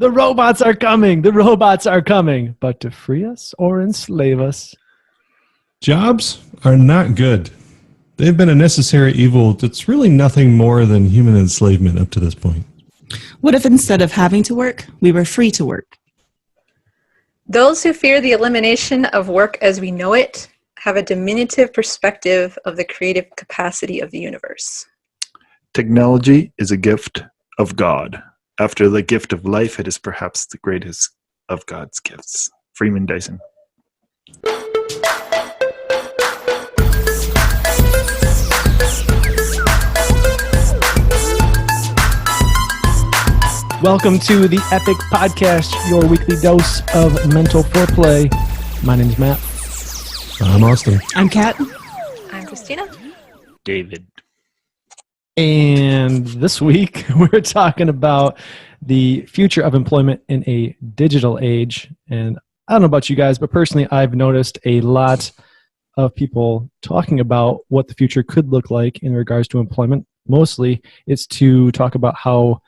The robots are coming. The robots are coming. But to free us or enslave us. Jobs are not good. They've been a necessary evil that's really nothing more than human enslavement up to this point. What if instead of having to work, we were free to work? Those who fear the elimination of work as we know it have a diminutive perspective of the creative capacity of the universe. Technology is a gift of God. After the gift of life, it is perhaps the greatest of God's gifts. Freeman Dyson. Welcome to the Epoch Podcast, your weekly dose of mental foreplay. My name is Matt. I'm Austin. I'm Kat. I'm Christina. David. And this week, we're talking about the future of employment in a digital age. And I don't know about you guys, but personally, I've noticed a lot of people talking about what the future could look like in regards to employment. Mostly, it's to talk about how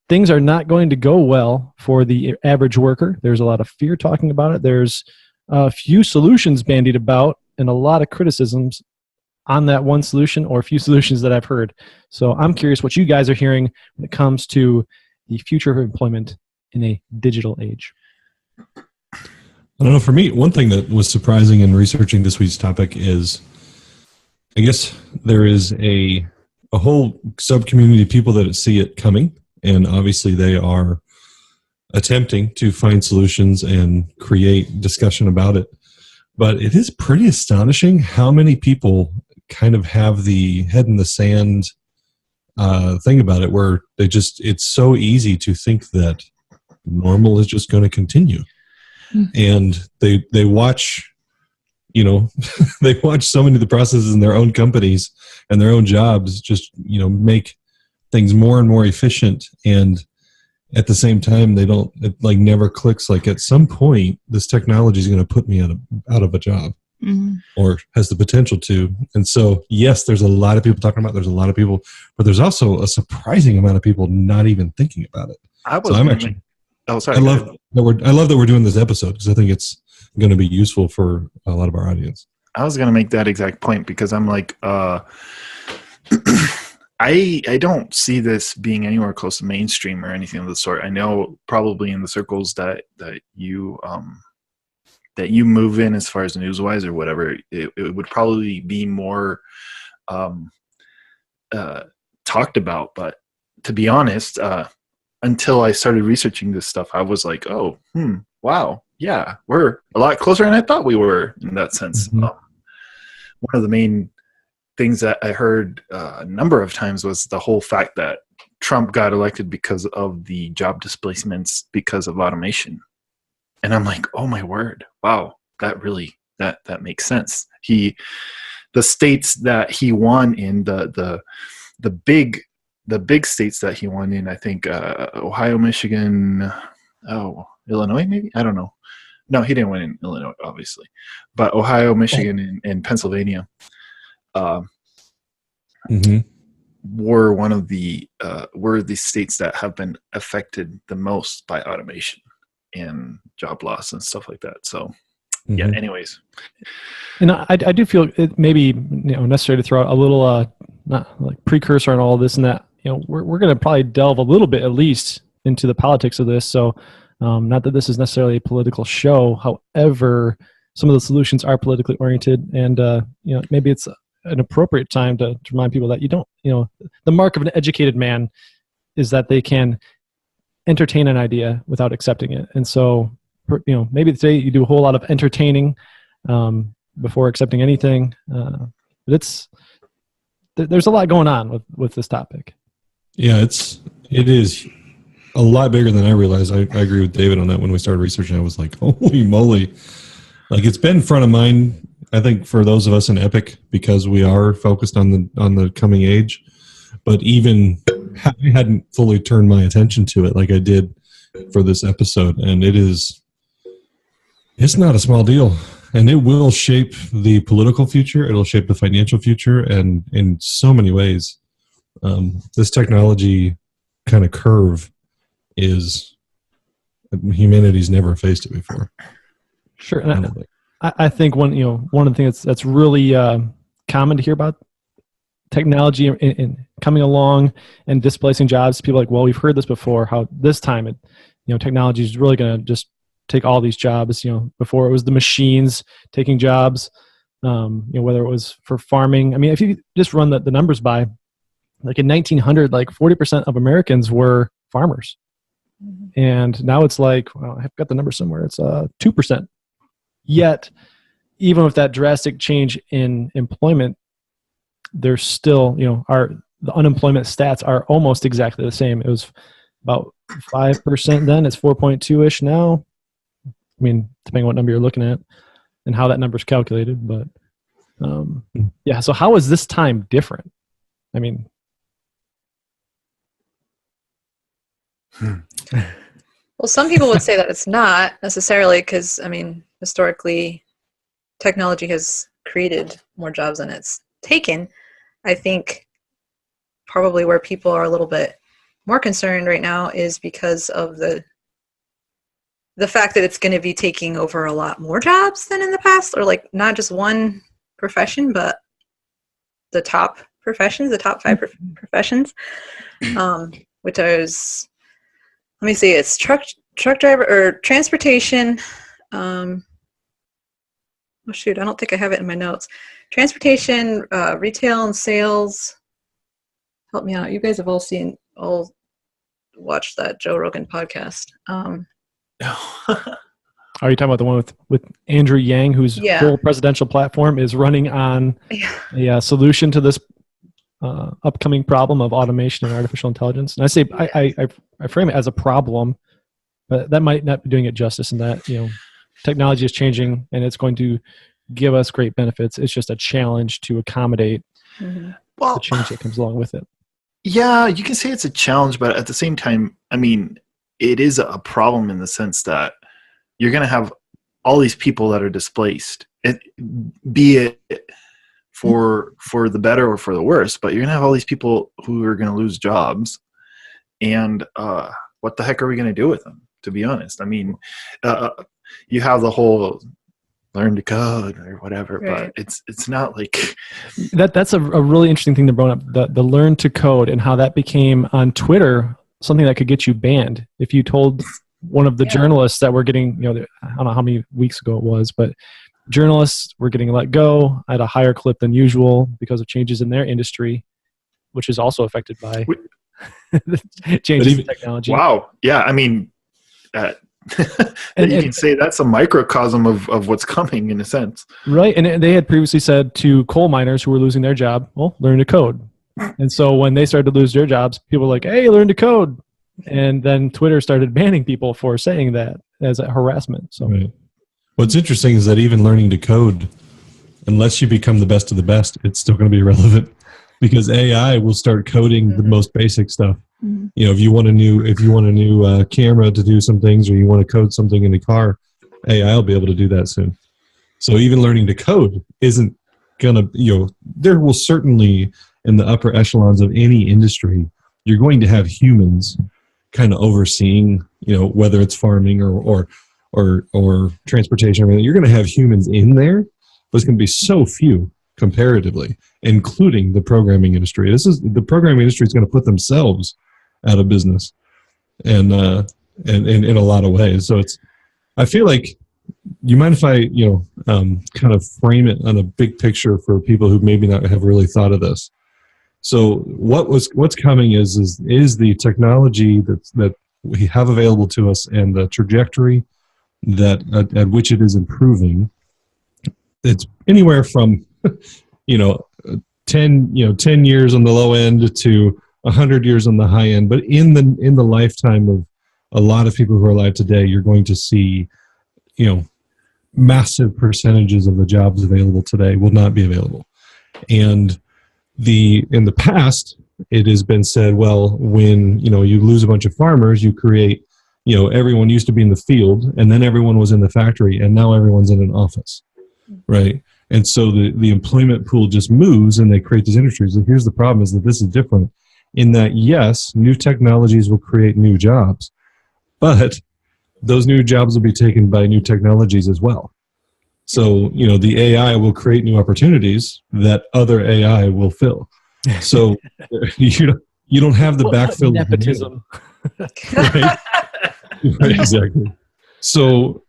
things are not going to go well for the average worker. There's a lot of fear talking about it. There's a few solutions bandied about and a lot of criticisms on that one solution or a few solutions that I've heard. So I'm curious what you guys are hearing when it comes to the future of employment in a digital age. I don't know, for me, one thing that was surprising in researching this week's topic is, I guess there is a whole sub-community of people that see it coming. And obviously they are attempting to find solutions and create discussion about it. But it is pretty astonishing how many people kind of have the head in the sand thing about it, where it's so easy to think that normal is just going to continue. And they watch, they watch so many of the processes in their own companies and their own jobs just, make things more and more efficient, and at the same time it never clicks, like at some point this technology is going to put me out of a job, or has the potential to. And so yes, there's a lot of people talking about it, there's a lot of people, but there's also a surprising amount of people not even thinking about it. I love that we're doing this episode, because I think it's going to be useful for a lot of our audience. I was going to make that exact point, because I'm like, I don't see this being anywhere close to mainstream or anything of the sort. I know probably in the circles that you move in, as far as news-wise or whatever, it would probably be more talked about. But to be honest, until I started researching this stuff, I was like, wow, yeah, we're a lot closer than I thought we were in that sense. Mm-hmm. One of the main things that I heard a number of times was the whole fact that Trump got elected because of the job displacements because of automation. And I'm like, oh my word, wow, that makes sense. The states that he won in, the big states that he won in, I think Ohio, Michigan, Illinois maybe? I don't know. No, he didn't win in Illinois, obviously. But Ohio, Michigan, and Pennsylvania were one of the states that have been affected the most by automation and job loss and stuff like that. So yeah, anyways. And I do feel it may be necessary to throw out a little not like precursor on all of this, and that we're going to probably delve a little bit at least into the politics of this. So not that this is necessarily a political show, however, some of the solutions are politically oriented, and maybe it's an appropriate time to remind people that the mark of an educated man is that they can entertain an idea without accepting it. And so, maybe today you do a whole lot of entertaining before accepting anything. But there's a lot going on with this topic. Yeah, it is a lot bigger than I realized. I agree with David on that. When we started researching, I was like, holy moly. Like, it's been front of mind, I think, for those of us in Epoch, because we are focused on the coming age. But even I hadn't fully turned my attention to it like I did for this episode, and it's not a small deal, and it will shape the political future. It'll shape the financial future, and in so many ways, this technology kind of curve is humanity's never faced it before. Sure. And I think one of the things that's really common to hear about technology and coming along and displacing jobs, people are like, well, we've heard this before, how this time technology is really going to just take all these jobs. Before it was the machines taking jobs, whether it was for farming. I mean, if you just run the numbers by, like in 1900, like 40% of Americans were farmers. Mm-hmm. And now it's like, well, I've got the number somewhere. It's 2%. Yet, even with that drastic change in employment, there's still, the unemployment stats are almost exactly the same. It was about 5% then. It's 4.2-ish now. I mean, depending on what number you're looking at and how that number is calculated. But yeah, so how is this time different? I mean, well, some people would say that it's not necessarily because, I mean, historically, technology has created more jobs than it's taken. I think probably where people are a little bit more concerned right now is because of the fact that it's going to be taking over a lot more jobs than in the past, or like not just one profession, but the top professions, the top 5 professions, which is, let me see, it's truck driver or transportation. Oh shoot, I don't think I have it in my notes. Transportation, retail and sales. Help me out. You guys have all watched that Joe Rogan podcast. Are you talking about the one with Andrew Yang, whose whole presidential platform is running on a solution to this upcoming problem of automation and artificial intelligence? And I say I frame it as a problem, but that might not be doing it justice in that, technology is changing and it's going to give us great benefits. It's just a challenge to accommodate the change that comes along with it. Yeah, you can say it's a challenge, but at the same time, I mean, it is a problem in the sense that you're going to have all these people that are displaced, be it for the better or for the worse, but you're going to have all these people who are going to lose jobs. And what the heck are we going to do with them, to be honest? I mean, you have the whole learn to code or whatever, right. But it's not like that's a really interesting thing to bring up, the learn to code, and how that became on Twitter something that could get you banned. If you told one of the journalists that were getting, I don't know how many weeks ago it was, but journalists were getting let go at a higher clip than usual because of changes in their industry, which is also affected by changes in technology. Wow. Yeah. I mean, and you can say that's a microcosm of what's coming in a sense. Right. And they had previously said to coal miners who were losing their job, well, learn to code. And so when they started to lose their jobs, people were like, hey, learn to code. And then Twitter started banning people for saying that as a harassment. So right. What's interesting is that even learning to code, unless you become the best of the best, it's still going to be relevant, because AI will start coding the most basic stuff. Mm-hmm. If you want a new camera to do some things, or you want to code something in the car, AI will be able to do that soon. So even learning to code isn't gonna, there will certainly, in the upper echelons of any industry, you're going to have humans kind of overseeing, whether it's farming or transportation or anything. You're going to have humans in there, but it's going to be so few comparatively, including the programming industry. The programming industry is going to put themselves out of business, and in a lot of ways. So I feel like, you mind if I kind of frame it on a big picture for people who maybe not have really thought of this. So what's coming is the technology that we have available to us, and the trajectory that at which it is improving. It's anywhere from 10 years on the low end to 100 years on the high end. But in the lifetime of a lot of people who are alive today, you're going to see, massive percentages of the jobs available today will not be available. And in the past, it has been said, well, when you lose a bunch of farmers, you create, everyone used to be in the field, and then everyone was in the factory, and now everyone's in an office, right? And so the employment pool just moves, and they create these industries. And here's the problem: is that this is different in that, yes, new technologies will create new jobs, but those new jobs will be taken by new technologies as well. So, the AI will create new opportunities that other AI will fill. So you don't have the backfill. Nepotism. Right? Right, exactly. So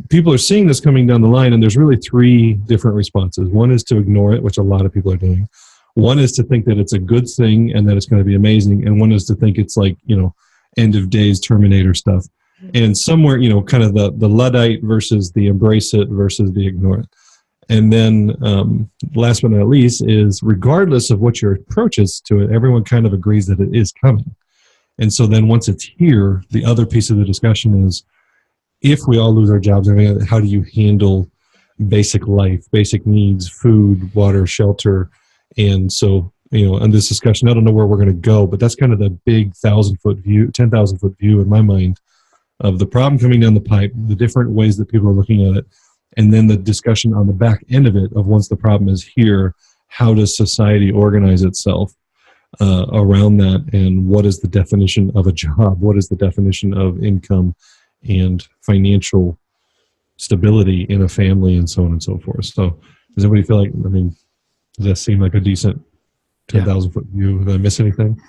people are seeing this coming down the line, and there's really three different responses. One is to ignore it, which a lot of people are doing. One is to think that it's a good thing and that it's going to be amazing. And one is to think it's like, end of days Terminator stuff. And somewhere, kind of the Luddite versus the embrace it versus the ignore it. And then last but not least is, regardless of what your approach is to it, everyone kind of agrees that it is coming. And so then once it's here, the other piece of the discussion is, if we all lose our jobs, how do you handle basic life, basic needs, food, water, shelter? And so, in this discussion, I don't know where we're going to go, but that's kind of the big 10,000-foot view in my mind of the problem coming down the pipe, the different ways that people are looking at it, and then the discussion on the back end of it of, once the problem is here, how does society organize itself around that, and what is the definition of a job? What is the definition of income and financial stability in a family, and so on and so forth? So does anybody feel like, does that seem like a decent 10,000-foot view? Did I miss anything?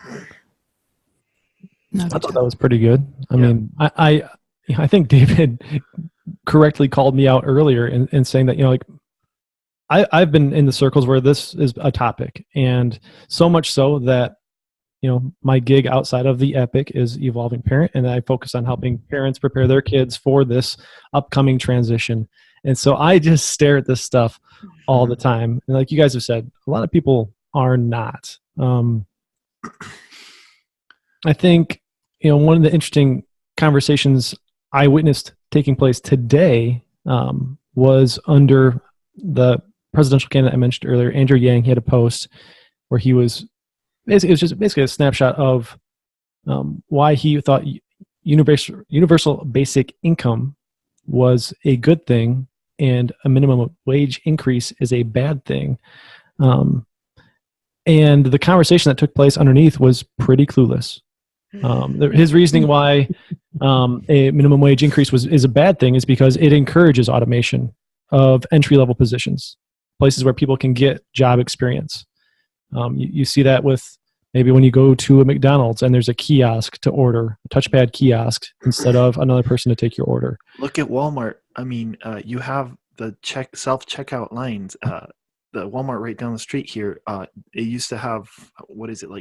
No, I thought that was pretty good. I mean, I think David correctly called me out earlier in saying that, I've been in the circles where this is a topic, and so much so that, my gig outside of the Epic is Evolving Parent, and I focus on helping parents prepare their kids for this upcoming transition. And so I just stare at this stuff all the time. And like you guys have said, a lot of people are not. I think, one of the interesting conversations I witnessed taking place today was under the presidential candidate I mentioned earlier, Andrew Yang. He had a post where he was basically a snapshot of why he thought universal basic income was a good thing and a minimum wage increase is a bad thing. And the conversation that took place underneath was pretty clueless. His reasoning why a minimum wage increase is a bad thing is because it encourages automation of entry-level positions, places where people can get job experience. You see that with maybe when you go to a McDonald's and there's a kiosk to order, a touchpad kiosk, instead of another person to take your order. Look at Walmart. You have the self-checkout lines. The Walmart right down the street here, it used to have,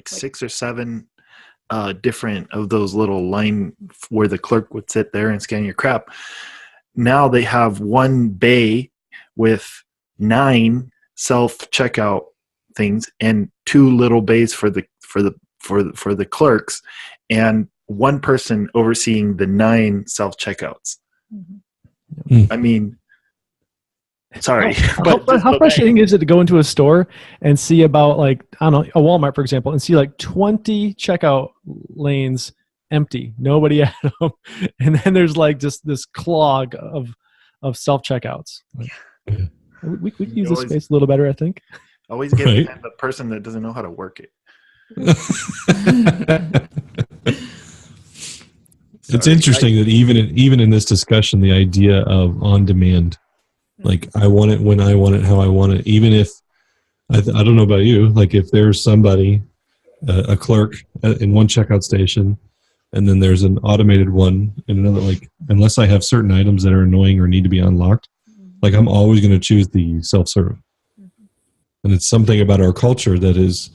6 or 7 different of those little line where the clerk would sit there and scan your crap. Now they have one bay with 9 self-checkout things and 2 little bays for the clerks, and one person overseeing the 9 self-checkouts. Mm-hmm. Sorry. How frustrating is it to go into a store and see about, a Walmart, for example, and see 20 checkout lanes empty, nobody at them, and then there's just this clog of self-checkouts. We could use this space a little better, I think. Always get behind the person that doesn't know how to work it. It's interesting that even in this discussion, the idea of on demand, I want it when I want it, how I want it. Even if I don't know about you, if there's somebody, a clerk in one checkout station, and then there's an automated one in another, unless I have certain items that are annoying or need to be unlocked, I'm always going to choose the self-serve. And it's something about our culture that is,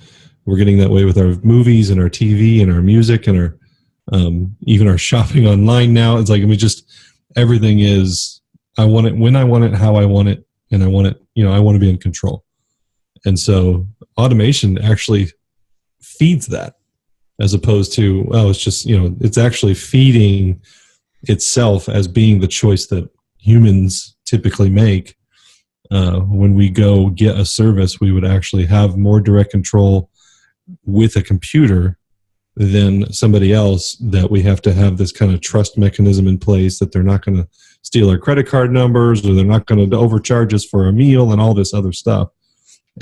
we're getting that way with our movies and our TV and our music and our even our shopping online now. It's everything is, I want it when I want it, how I want it, and I want it, I want to be in control. And so automation actually feeds that, as opposed to, it's just, it's actually feeding itself as being the choice that humans typically make. When we go get a service, we would actually have more direct control with a computer than somebody else, that we have to have this kind of trust mechanism in place that they're not going to steal our credit card numbers, or they're not going to overcharge us for a meal and all this other stuff.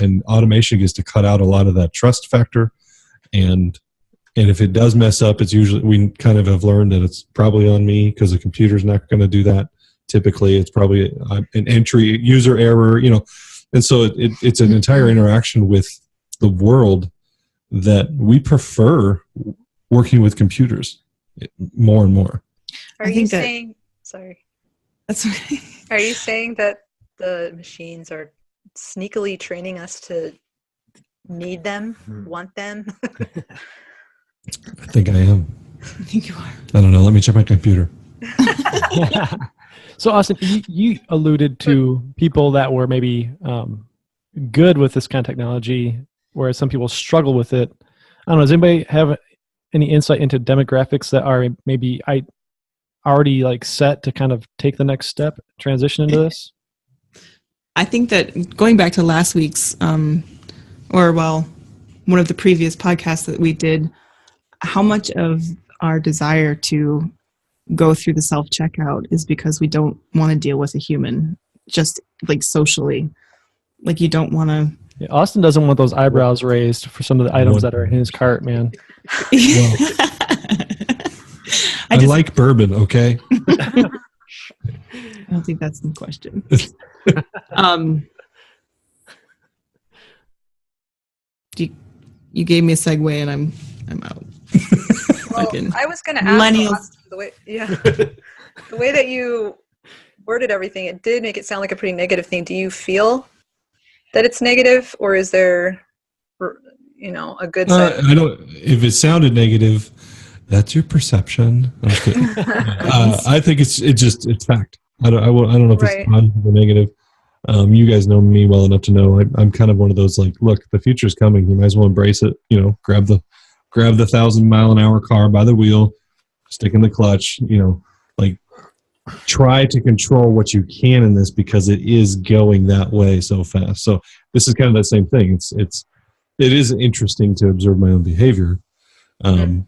And automation gets to cut out a lot of that trust factor. And And if it does mess up, it's usually, we kind of have learned that it's probably on me because the computer's not going to do that. Typically, it's probably an entry user error, and so it's an entire interaction with the world that we prefer working with computers more and more. Are you saying, sorry. That's okay. Are you saying that the machines are sneakily training us to need them, want them? I think I am. I think you are. I don't know. Let me check my computer. So, Austin, you alluded to people that were maybe good with this kind of technology, whereas some people struggle with it. I don't know. Does anybody have any insight into demographics that are maybe already like set to kind of take the next step, transition into this? I think that going back to last week's, one of the previous podcasts that we did, how much of our desire to go through the self-checkout is because we don't want to deal with a human, just like socially. Like you don't want to... Yeah, Austin doesn't want those eyebrows raised for some of the items that are in his cart, man. Well, I like bourbon, okay? I don't think that's the question. You gave me a segue and I'm out. Well, I was going to ask Millennials. the way that you worded everything, it did make it sound like a pretty negative thing. Do you feel that it's negative, or is there, a good side? I don't. If it sounded negative, that's your perception. I'm just kidding. I think it's fact. I don't know if it's positive or negative. You guys know me well enough to know I'm kind of one of those like, look, the future's coming. You might as well embrace it. Grab the 1,000-mile-an-hour car by the wheel, stick in the clutch. Try to control what you can in this because it is going that way so fast. So this is kind of that same thing. It is interesting to observe my own behavior, and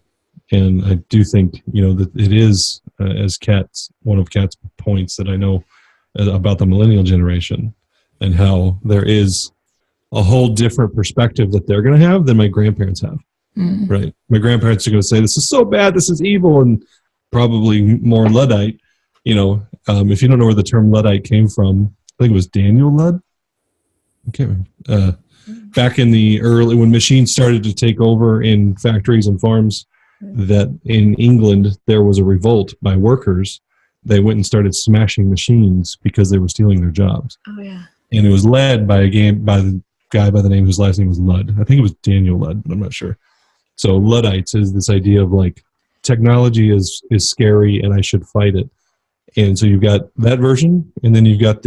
I do think that it is as one of Kat's points that I know about the millennial generation and how there is a whole different perspective that they're going to have than my grandparents have. Right? My grandparents are going to say, this is so bad, this is evil, and probably more Luddite. If you don't know where the term Luddite came from, I think it was Daniel Ludd. Okay. Back in the when machines started to take over in factories and farms, that in England, there was a revolt by workers. They went and started smashing machines because they were stealing their jobs. Oh, yeah. And it was led by the guy by the name whose last name was Ludd. I think it was Daniel Ludd, but I'm not sure. So Luddites is this idea of like technology is scary and I should fight it. And so you've got that version, and then you've got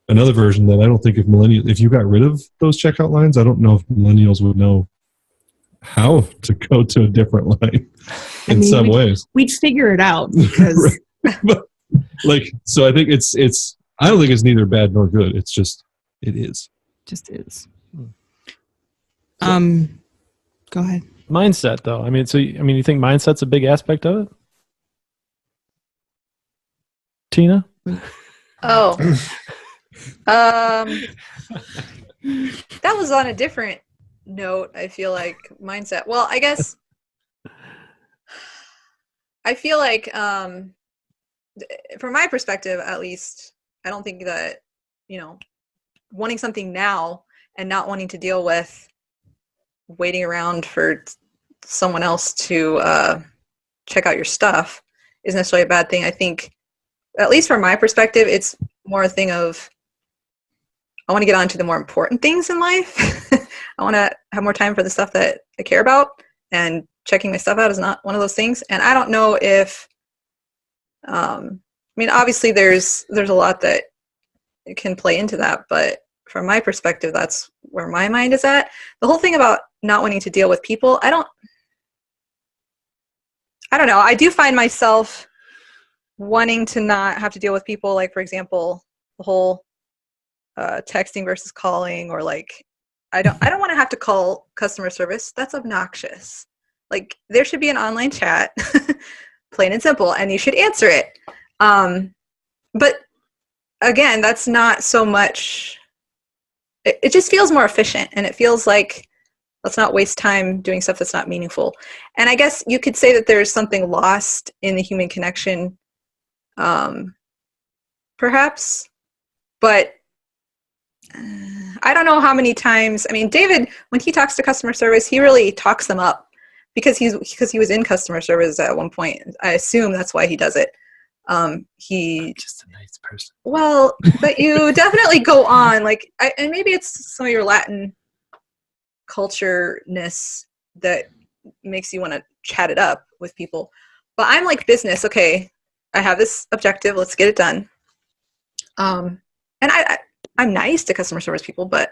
another version that I don't think if you got rid of those checkout lines, I don't know if millennials would know how to go to a different line in some ways. We'd figure it out because so I think I don't think it's neither bad nor good. It's just, it is. Just is. Go ahead. Mindset, though. You think mindset's a big aspect of it? Tina? Oh. That was on a different note, I feel like, mindset. Well, I guess I feel like from my perspective, at least, I don't think that, wanting something now and not wanting to deal with waiting around for someone else to check out your stuff is necessarily a bad thing. I think, at least from my perspective, it's more a thing of I want to get on to the more important things in life. I want to have more time for the stuff that I care about, and checking my stuff out is not one of those things. And I don't know if, obviously there's a lot that can play into that, but from my perspective, that's where my mind is at. The whole thing about not wanting to deal with people, I don't know. I do find myself wanting to not have to deal with people, like, for example, the whole texting versus calling, or like I don't want to have to call customer service. That's obnoxious. Like, there should be an online chat, plain and simple, and you should answer it. But again, that's not so much. It just feels more efficient, and it feels like Let's not waste time doing stuff that's not meaningful. And I guess you could say that there's something lost in the human connection, perhaps. But I don't know how many times. I mean, David, when he talks to customer service, he really talks them up because he was in customer service at one point. I assume that's why he does it. He just a nice person. Well, but you definitely go on and maybe it's some of your Latin culture-ness that makes you want to chat it up with people. But I'm like business. Okay, I have this objective. Let's get it done. And I'm nice to customer service people, but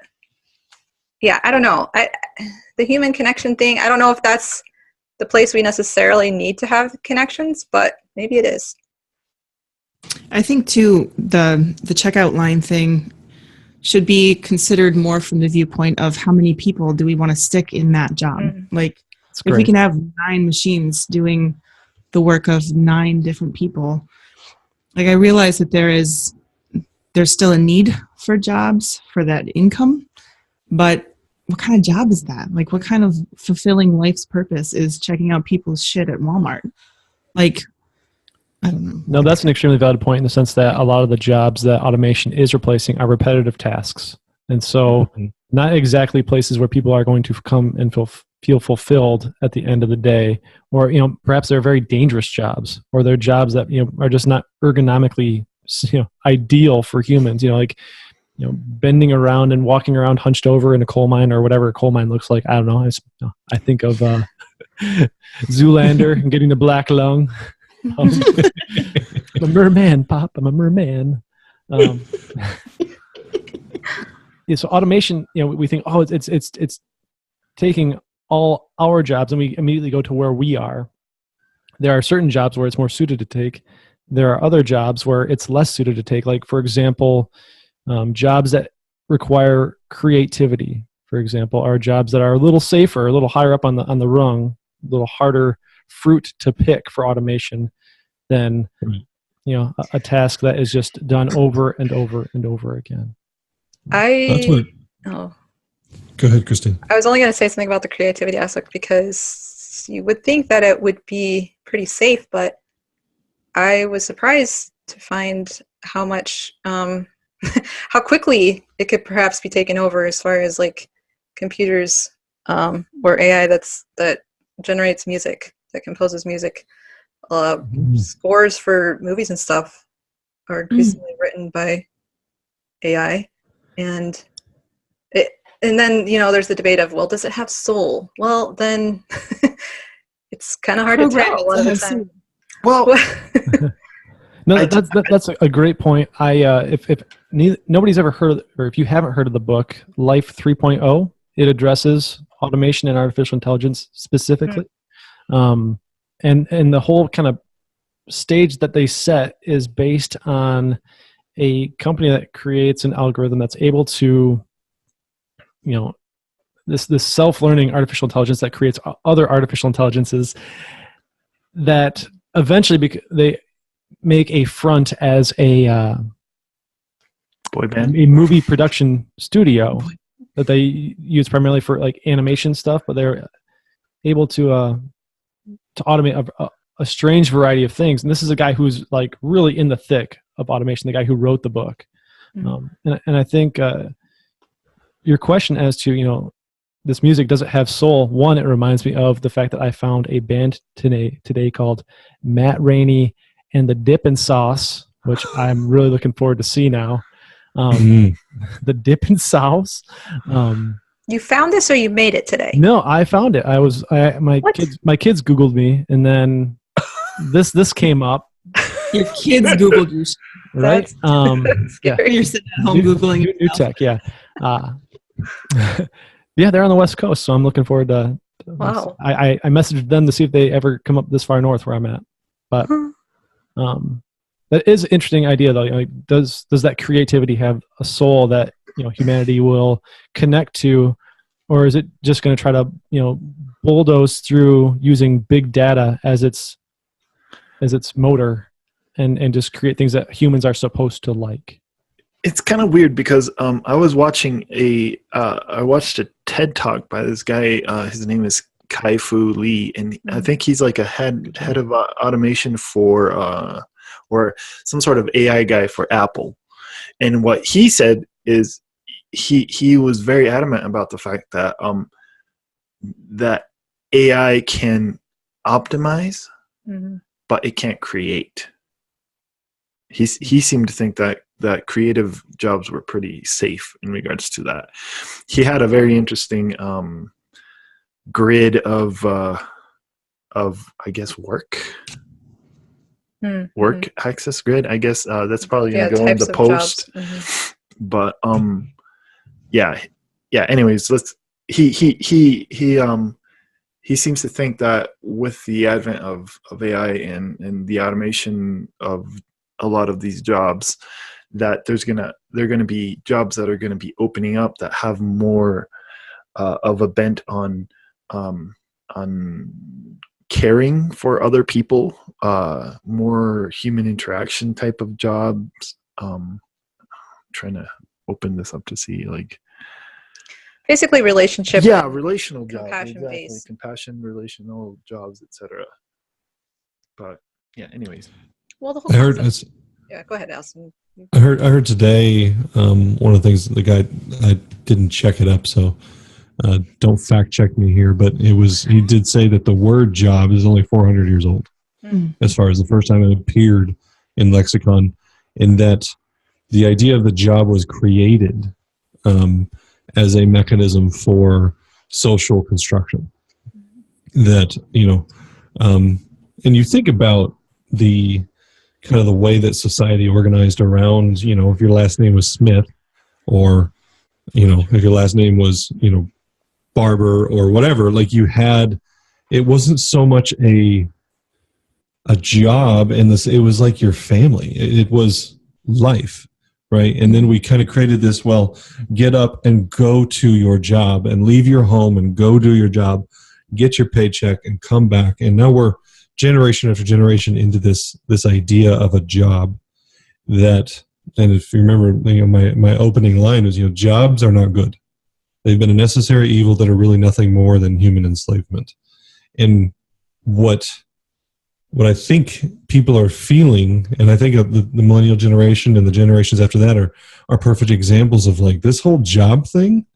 yeah, I don't know. The human connection thing, I don't know if that's the place we necessarily need to have connections, but maybe it is. I think too, the checkout line thing should be considered more from the viewpoint of how many people do we want to stick in that job. Like if we can have 9 machines doing the work of 9 different people, like I realize that there's still a need for jobs for that income, but what kind of job is that? Like what kind of fulfilling life's purpose is checking out people's shit at Walmart? Like, I don't know. No, that's an extremely valid point in the sense that a lot of the jobs that automation is replacing are repetitive tasks. And so not exactly places where people are going to come and feel fulfilled at the end of the day, or, perhaps they're very dangerous jobs, or they're jobs that, are just not ergonomically, ideal for humans, bending around and walking around hunched over in a coal mine or whatever a coal mine looks like. I don't know. I think of Zoolander and getting the black lung. I'm a merman, Pop. I'm a merman. Yeah, so automation, we think, it's taking all our jobs, and we immediately go to where we are. There are certain jobs where it's more suited to take. There are other jobs where it's less suited to take. Like, for example, jobs that require creativity, for example, are jobs that are a little safer, a little higher up on the rung, a little harder fruit to pick for automation than a task that is just done over and over and over again. Go ahead, Christine. I was only going to say something about the creativity aspect because you would think that it would be pretty safe, but I was surprised to find how much how quickly it could perhaps be taken over as far as like computers or AI that generates music, that composes music. Scores for movies and stuff are increasingly written by AI, and then there's the debate of, well, does it have soul? Well, then it's kind of hard to tell a lot of the time. Well, no, that's a great point. If nobody's ever heard of, or if you haven't heard of the book Life 3.0, it addresses automation and artificial intelligence specifically. And the whole kind of stage that they set is based on a company that creates an algorithm that's able to, this self-learning artificial intelligence that creates other artificial intelligences that eventually they make a front as a boy band, a movie production studio that they use primarily for like animation stuff, but they're able to automate a strange variety of things. And this is a guy who's like really in the thick of automation, the guy who wrote the book. And I think your question as to, this music, does it have soul? One, it reminds me of the fact that I found a band today called Matt Rainey and the Dip and Sauce, which I'm really looking forward to see now. The Dip and Sauce. You found this or you made it today? No, I found it. My kids Googled me, and then this came up. Your kids Googled you. Right? Yeah. You're sitting at home Googling new tech, yeah. Yeah, they're on the West Coast, so I'm looking forward to. Wow. I messaged them to see if they ever come up this far north where I'm at, but that is an interesting idea though. Like, does that creativity have a soul that humanity will connect to, or is it just going to try to bulldoze through using big data as its motor and just create things that humans are supposed to like? It's kind of weird because I was watching I watched a TED Talk by this guy. His name is Kai-Fu Lee, and I think he's like a head of automation for or some sort of AI guy for Apple. And what he said is he was very adamant about the fact that that AI can optimize, but it can't create. He seemed to think that creative jobs were pretty safe in regards to that. He had a very interesting grid of I guess work access grid. I guess that's probably gonna go in the post. But anyways, he seems to think that with the advent of AI and the automation of a lot of these jobs, that they're gonna be jobs that are gonna be opening up that have more of a bent on caring for other people, more human interaction type of jobs. Trying to open this up to see, like, basically relationship. Yeah, relational jobs. Compassion Exactly. based. Compassion, relational jobs, etc. But yeah, anyways. Well, the whole concept. Yeah, go ahead, Alison. I heard today, one of the things, the guy, I didn't check it up, so don't fact check me here, but he did say that the word job is only 400 years old, as far as the first time it appeared in lexicon, in that the idea of the job was created as a mechanism for social construction. That, and you think about the kind of the way that society organized around, if your last name was Smith, or, if your last name was, Barber or whatever, like it wasn't so much a job in this, it was like your family. It was life, right? And then we kind of created this, get up and go to your job and leave your home and go do your job, get your paycheck and come back. And now we're generation after generation into this idea of a job that, and if you remember, my opening line was, jobs are not good. They've been a necessary evil that are really nothing more than human enslavement. And what I think people are feeling, and I think the millennial generation and the generations after that are perfect examples of, like, this whole job thing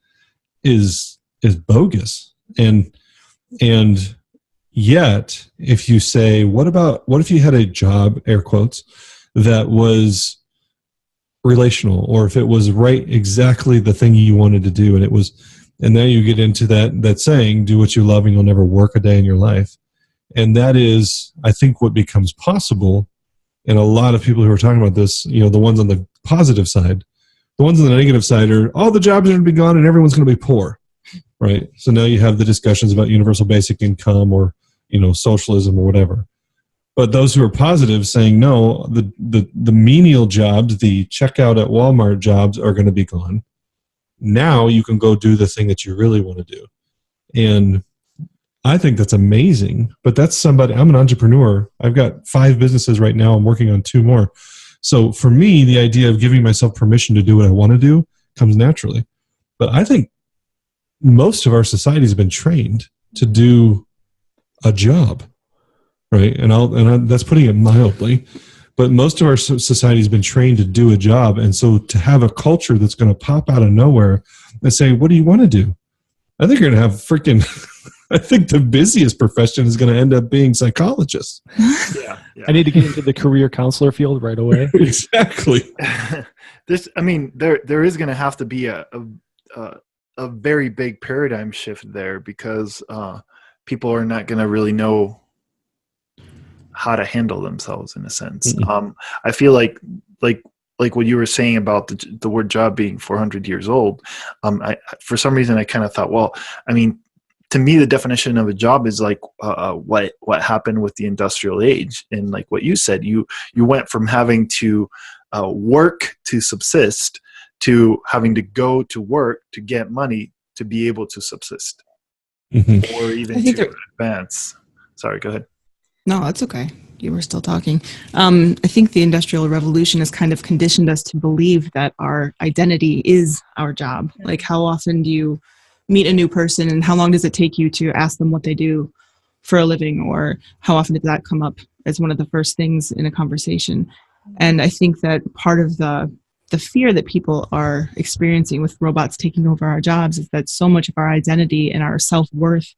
is bogus. And yet, if you say, what if you had a job, air quotes, that was relational, or if it was exactly the thing you wanted to do, and then you get into that saying, do what you love and you'll never work a day in your life. And that is, I think, what becomes possible. And a lot of people who are talking about this, the ones on the positive side, the ones on the negative side are, all the jobs are going to be gone and everyone's going to be poor, right? So now you have the discussions about universal basic income or, socialism or whatever. But those who are positive saying, no, the menial jobs, the checkout at Walmart jobs are going to be gone. Now you can go do the thing that you really want to do. And I think that's amazing. But that's I'm an entrepreneur. I've got 5 businesses right now. I'm working on 2 more. So for me, the idea of giving myself permission to do what I want to do comes naturally. But I think most of our society has been trained to do a job. Right, and that's putting it mildly, but most of our society has been trained to do a job, and so to have a culture that's going to pop out of nowhere and say, "What do you want to do?" I think you're going to have I think the busiest profession is going to end up being psychologists. Yeah. I need to get into the career counselor field right away. Exactly. There is going to have to be a very big paradigm shift there, because people are not going to really know how to handle themselves, in a sense. I feel like what you were saying about the word job being 400 years old. For some reason I kind of thought, to me, the definition of a job is like what happened with the industrial age. And like what you said, you went from having to work to subsist to having to go to work to get money to be able to subsist, or even to advance. Sorry, go ahead. No, that's okay. You were still talking. I think the Industrial Revolution has kind of conditioned us to believe that our identity is our job. Like, how often do you meet a new person, and how long does it take you to ask them what they do for a living, or how often does that come up as one of the first things in a conversation? And I think that part of the fear that people are experiencing with robots taking over our jobs is that so much of our identity and our self-worth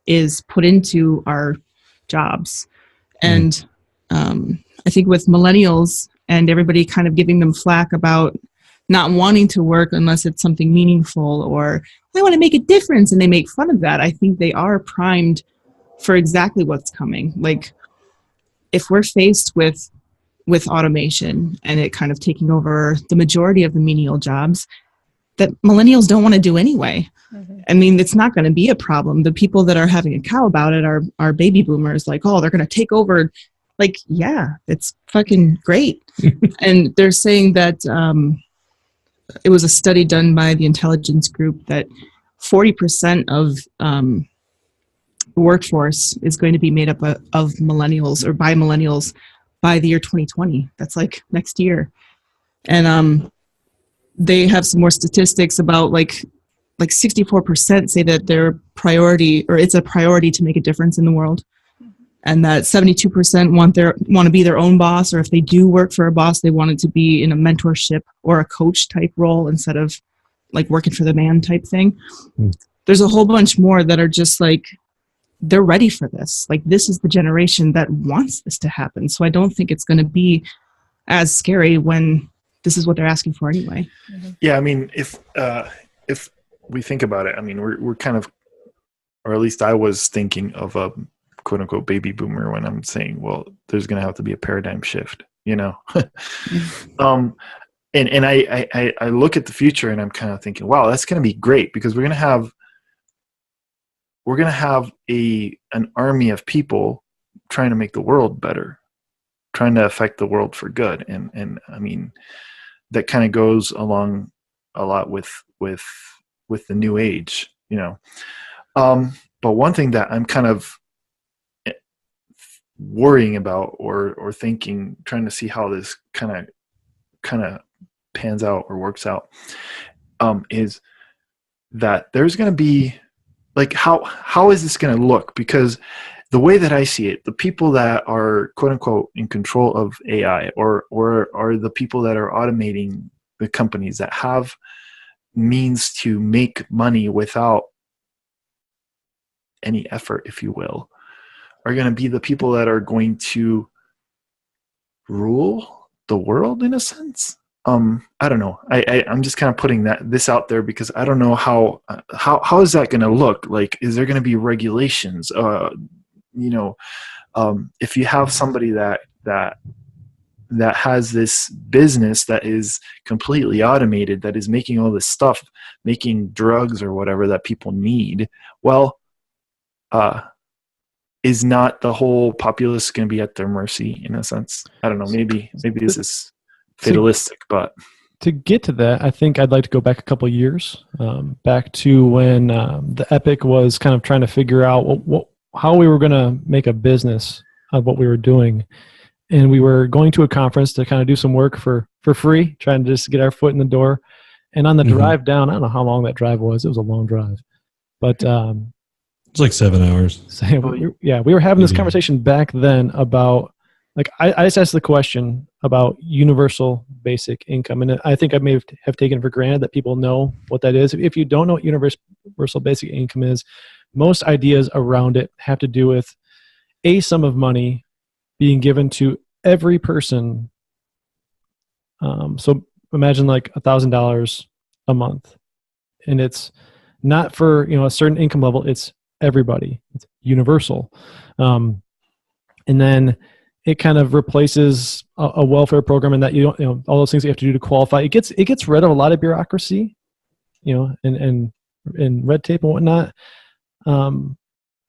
is put into our jobs. And I think with millennials and everybody kind of giving them flack about not wanting to work unless it's something meaningful, or I want to make a difference, and they make fun of that, I think they are primed for exactly what's coming. Like, if we're faced with automation and it kind of taking over the majority of the menial jobs that millennials don't want to do anyway. I mean, it's not going to be a problem. The people that are having a cow about it are baby boomers, like, oh, they're going to take over. Like, yeah, it's fucking great. And they're saying that it was a study done by the intelligence group that 40% of the workforce is going to be made up of millennials, or by millennials, by the year 2020. That's like next year. And they have some more statistics about like 64% say that their priority, or it's a priority to make a difference in the world. And that 72% want to be their own boss, or if they do work for a boss, they want it to be in a mentorship or a coach type role instead of like working for the man type thing. There's a whole bunch more that are just like, they're ready for this. Like, this is the generation that wants this to happen. So I don't think it's going to be as scary when this is what they're asking for anyway. Yeah, I mean, if we think about it, I mean, we're kind of, or at least I was thinking of a quote unquote baby boomer when I'm saying, well, there's going to have to be a paradigm shift, you know? And I look at the future and I'm kind of thinking, wow, that's going to be great, because we're going to have an army of people trying to make the world better, trying to affect the world for good. And I mean, that kind of goes along a lot with the new age, you know. But one thing that I'm kind of worrying about or thinking, trying to see how this kind of pans out or works out, is that there's going to be, like, how is this going to look? Because the way that I see it, the people that are quote unquote in control of AI, or are the people that are automating the companies that have means to make money without any effort, if you will, are going to be the people that are going to rule the world in a sense. I don't know. I'm just kind of putting this out there because I don't know how is that going to look? Like, is there going to be regulations? You know, if you have somebody that has this business that is completely automated, that is making all this stuff, making drugs or whatever that people need, well, is not the whole populace going to be at their mercy in a sense? I don't know. Maybe this is fatalistic, but to get to that, I think I'd like to go back a couple of years, back to when the Epoch was kind of trying to figure out how we were going to make a business of what we were doing. And we were going to a conference to kind of do some work for free, trying to just get our foot in the door. And on the drive down, I don't know how long that drive was. It was a long drive. But it's like 7 hours. We were having this conversation back then about, like, I just asked the question about universal basic income. And I think I may have taken for granted that people know what that is. If you don't know what universal basic income is, most ideas around it have to do with a sum of money being given to every person. So imagine like $1,000 a month, and it's not for, a certain income level. It's everybody. It's universal. And then it kind of replaces a welfare program, in that you don't, all those things you have to do to qualify. It gets rid of a lot of bureaucracy, and red tape and whatnot.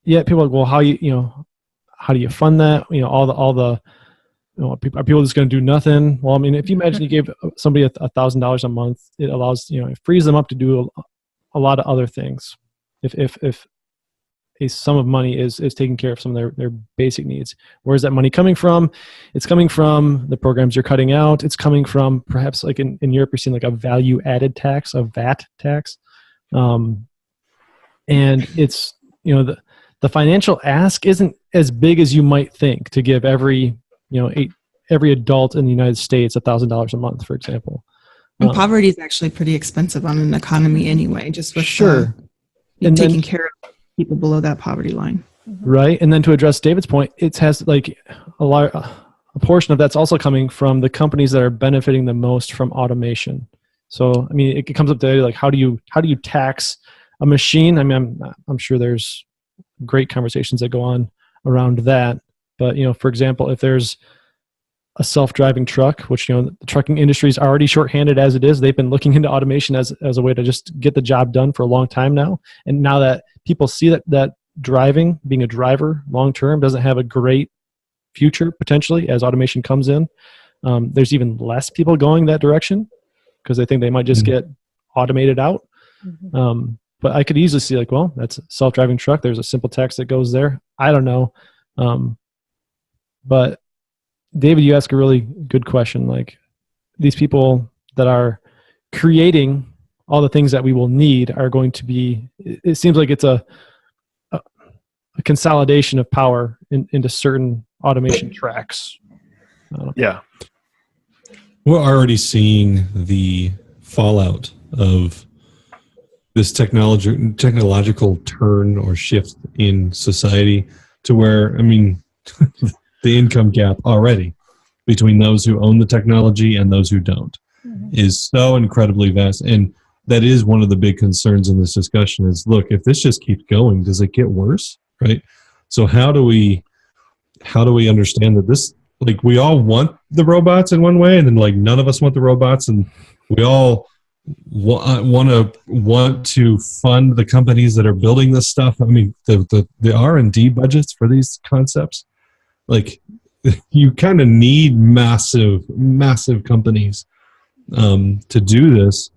Yeah, people are like, well, how do you fund that? All the are people just going to do nothing? Well, I mean, if you imagine you gave somebody $1,000 a month, it allows, it frees them up to do a lot of other things. If a sum of money is taking care of some of their basic needs. Where's that money coming from? It's coming from the programs you're cutting out. It's coming from, perhaps like in Europe, you're seeing like a value-added tax, a VAT tax. And it's, the financial ask isn't as big as you might think to give every adult in the United States $1,000 a month, for example. And poverty is actually pretty expensive on an economy anyway, just with taking care of people below that poverty line. Right. And then to address David's point, it has like a portion of that's also coming from the companies that are benefiting the most from automation. So, I mean, it comes up to like, how do you tax a machine? I mean, I'm sure there's great conversations that go on around that. But, for example, if there's a self-driving truck, which, the trucking industry is already shorthanded as it is. They've been looking into automation as a way to just get the job done for a long time now. And now that people see that driving, being a driver long-term doesn't have a great future potentially as automation comes in, there's even less people going that direction because they think they might just get automated out. But I could easily see like, well, that's a self-driving truck. There's a simple tax that goes there. I don't know. But David, you ask a really good question. Like these people that are creating all the things that we will need are going to be, it seems like it's a consolidation of power into certain automation tracks. Yeah. We're already seeing the fallout of this technological turn or shift in society to where, I mean, the income gap already between those who own the technology and those who don't is so incredibly vast. And that is one of the big concerns in this discussion is, look, if this just keeps going, does it get worse? Right? So how do we understand that this, like, we all want the robots in one way, and then like none of us want the robots, and we all want to fund the companies that are building this stuff. I mean, the R&D budgets for these concepts, like you kind of need massive companies to do this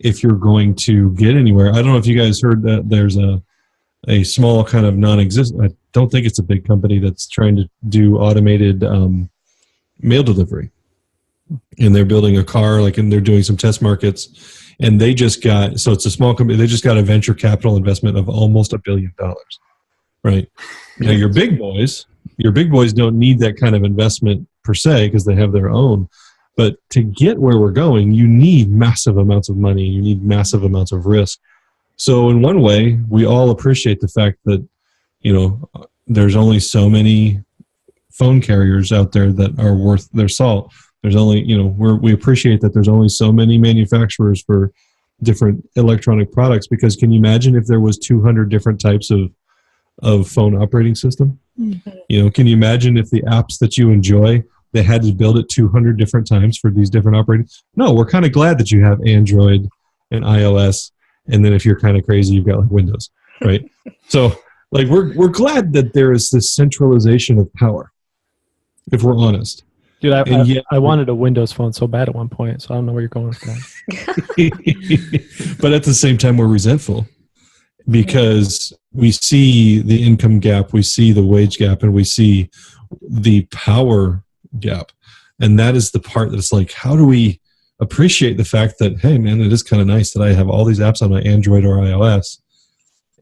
if you're going to get anywhere. I don't know if you guys heard that there's a small kind of non-existent, I don't think it's a big company that's trying to do automated mail delivery. And they're building a car, and they're doing some test markets. And they just got, so it's a small company, they just got a venture capital investment of almost $1 billion, right? Now your big boys don't need that kind of investment per se because they have their own. But to get where we're going, you need massive amounts of money. You need massive amounts of risk. So in one way, we all appreciate the fact that, there's only so many phone carriers out there that are worth their salt. There's only, we appreciate that there's only so many manufacturers for different electronic products, because can you imagine if there was 200 different types of phone operating system? Can you imagine if the apps that you enjoy, they had to build it 200 different times for these different operating? No, we're kind of glad that you have Android and iOS. And then if you're kind of crazy, you've got like Windows, right? So like we're glad that there is this centralization of power, if we're honest. Dude, I wanted a Windows phone so bad at one point, so I don't know where you're going with that. But at the same time, we're resentful because we see the income gap, we see the wage gap, and we see the power gap. And that is the part that's like, how do we appreciate the fact that, hey, man, it is kind of nice that I have all these apps on my Android or iOS,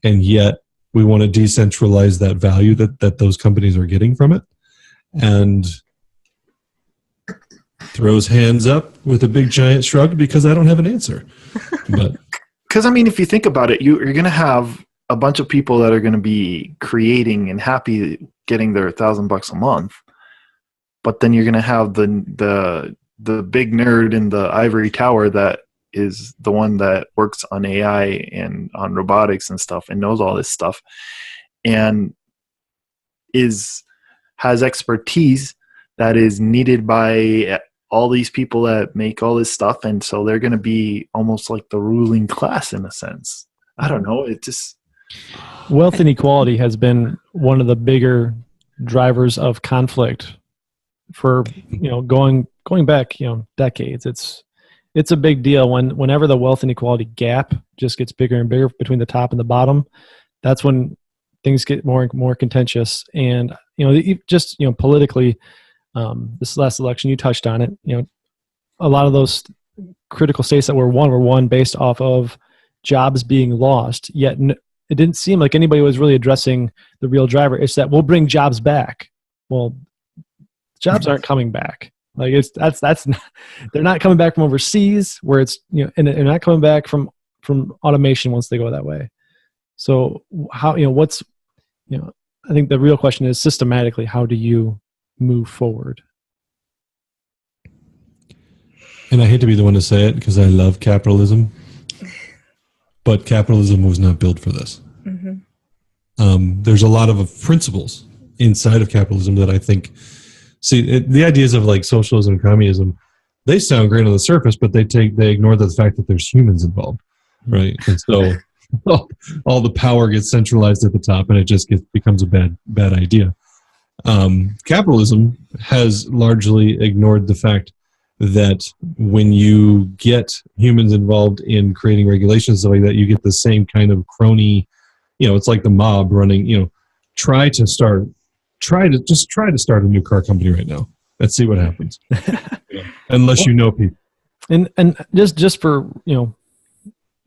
and yet we want to decentralize that value that those companies are getting from it. And throws hands up with a big giant shrug because I don't have an answer. But because I mean, if you think about it, you're going to have a bunch of people that are going to be creating and happy getting their $1,000 a month, but then you're going to have the big nerd in the ivory tower that is the one that works on AI and on robotics and stuff and knows all this stuff and has expertise that is needed by all these people that make all this stuff. And so they're going to be almost like the ruling class in a sense. I don't know. It just... Wealth inequality has been one of the bigger drivers of conflict for, going back, decades. It's a big deal whenever the wealth inequality gap just gets bigger and bigger between the top and the bottom. That's when things get more and more contentious. And, politically, this last election, you touched on it, a lot of those critical states that were won based off of jobs being lost, yet it didn't seem like anybody was really addressing the real driver. It's that we'll bring jobs back. Well, jobs aren't coming back. Like that's not, they're not coming back from overseas where it's, and they're not coming back from automation once they go that way. So how, I think the real question is systematically, how do you move forward? And I hate to be the one to say it because I love capitalism, but capitalism was not built for this. Mm-hmm. There's a lot of principles inside of capitalism that I think, the ideas of like socialism and communism, they sound great on the surface, but they ignore the fact that there's humans involved, right? And so all the power gets centralized at the top, and it just becomes a bad idea. Capitalism has largely ignored the fact that when you get humans involved in creating regulations, stuff like that, you get the same kind of crony, it's like the mob running, try to start a new car company right now. Let's see what happens. Unless people. And just for,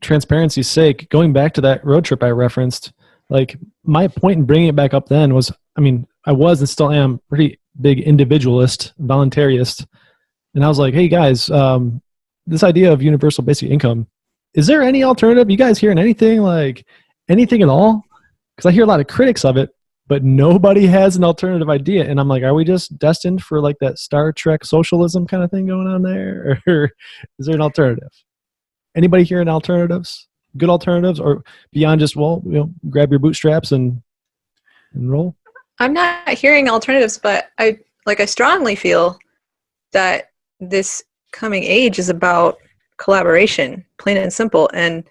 transparency's sake, going back to that road trip I referenced, like my point in bringing it back up then was, I was and still am pretty big individualist, voluntarist. And I was like, hey guys, this idea of universal basic income, is there any alternative? You guys hearing anything at all? Because I hear a lot of critics of it, but nobody has an alternative idea. And I'm like, are we just destined for like that Star Trek socialism kind of thing going on there? Or is there an alternative? Anybody hearing alternatives? Good alternatives, or beyond just, grab your bootstraps and roll? I'm not hearing alternatives, but I strongly feel that this coming age is about collaboration, plain and simple. And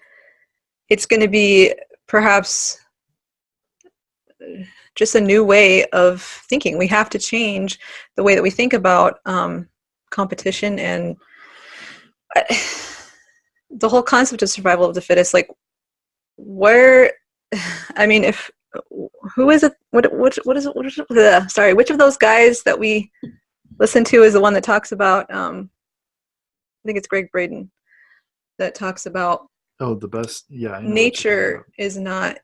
it's going to be perhaps just a new way of thinking. We have to change the way that we think about competition and the whole concept of survival of the fittest. Like, which of those guys that we listen to is the one that talks about, I think it's Greg Braden, that talks about the best, nature is not,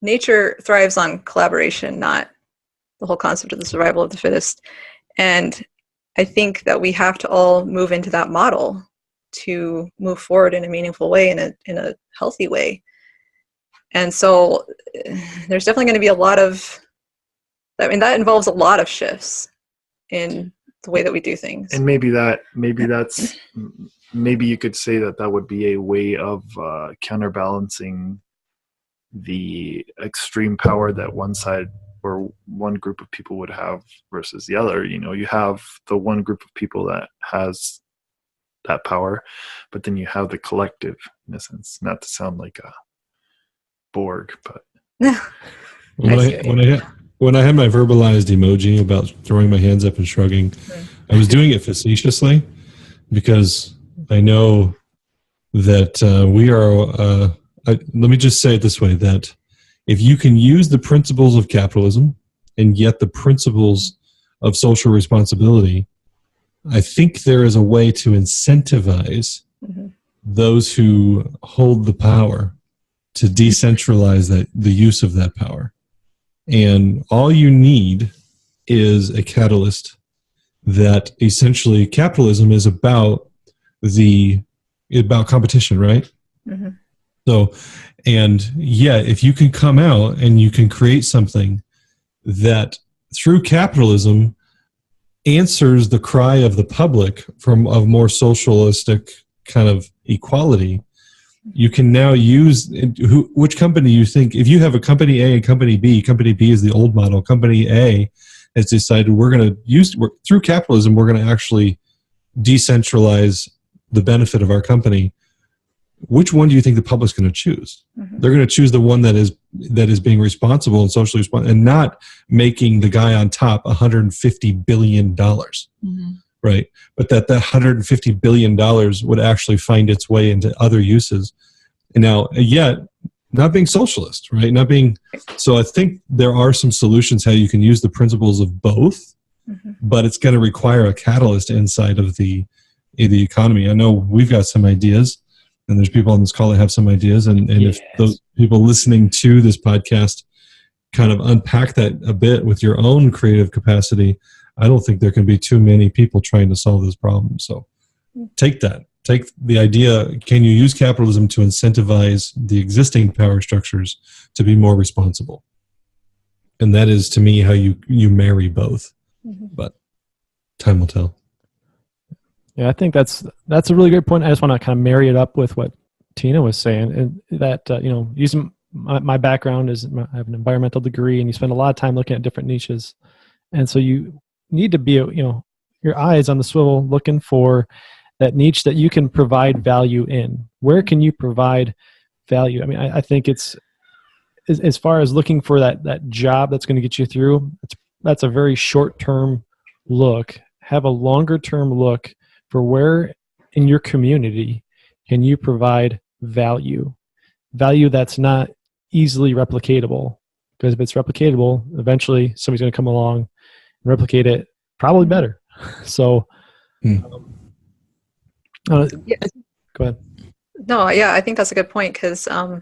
nature thrives on collaboration, not the whole concept of the survival of the fittest. And I think that we have to all move into that model to move forward in a meaningful way, in a healthy way. And so there's definitely going to be a lot of, that involves a lot of shifts in the way that we do things. And maybe you could say that would be a way of counterbalancing the extreme power that one side or one group of people would have versus the other. You have the one group of people that has that power, but then you have the collective, in a sense, not to sound like a Borg, but when I had my verbalized emoji about throwing my hands up and shrugging, I was doing it facetiously because I know that we are, let me just say it this way, that if you can use the principles of capitalism and yet the principles of social responsibility, I think there is a way to incentivize those who hold the power to decentralize the use of that power. And all you need is a catalyst that essentially capitalism is about competition, right? Mm-hmm. So, and if you can come out and you can create something that through capitalism answers the cry of the public of more socialistic kind of equality, you can now use which company you think. If you have a company A and company B is the old model. Company A has decided we're going to use through capitalism. We're going to actually decentralize the benefit of our company. Which one do you think the public's going to choose? Mm-hmm. They're going to choose the one that is being responsible and socially responsible, and not making the guy on top $150 billion, right? But that $150 billion would actually find its way into other uses. And now, yet, not being socialist, right? So I think there are some solutions how you can use the principles of both, but it's going to require a catalyst inside of the economy. I know we've got some ideas. And there's people on this call that have some ideas. And if those people listening to this podcast kind of unpack that a bit with your own creative capacity, I don't think there can be too many people trying to solve this problem. So take that. Take the idea, can you use capitalism to incentivize the existing power structures to be more responsible? And that is, to me, how you marry both. But time will tell. Yeah, I think that's a really great point. I just want to kind of marry it up with what Tina was saying, and that using my background is I have an environmental degree, and you spend a lot of time looking at different niches, and so you need to be your eyes on the swivel, looking for that niche that you can provide value in. Where can you provide value? I mean, I think it's as far as looking for that job that's going to get you through. That's a very short-term look. Have a longer-term look for where in your community can you provide value that's not easily replicatable. Because if it's replicatable, eventually somebody's going to come along and replicate it probably better. So, go ahead. No, yeah, I think that's a good point, because the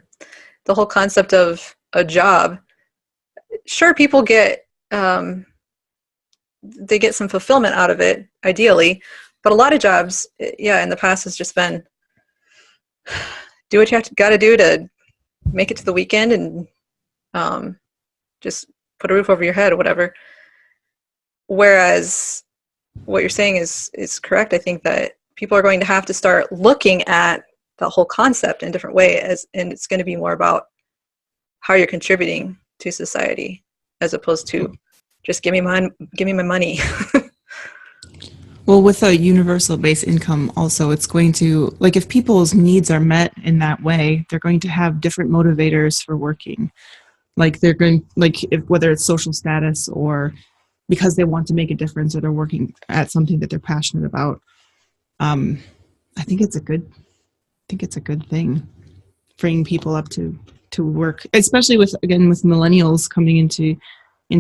whole concept of a job, sure, people get they get some fulfillment out of it, ideally, but a lot of jobs, in the past has just been do what you got to do to make it to the weekend and just put a roof over your head or whatever. Whereas what you're saying is correct. I think that people are going to have to start looking at the whole concept in a different way, and it's going to be more about how you're contributing to society as opposed to just give me my money. Well, with a universal base income also, it's going to, like, if people's needs are met in that way, they're going to have different motivators for working. Like, they're going, like, if, whether it's social status or because they want to make a difference or they're working at something that they're passionate about. I think it's a good thing, bringing people up to work, especially with millennials coming into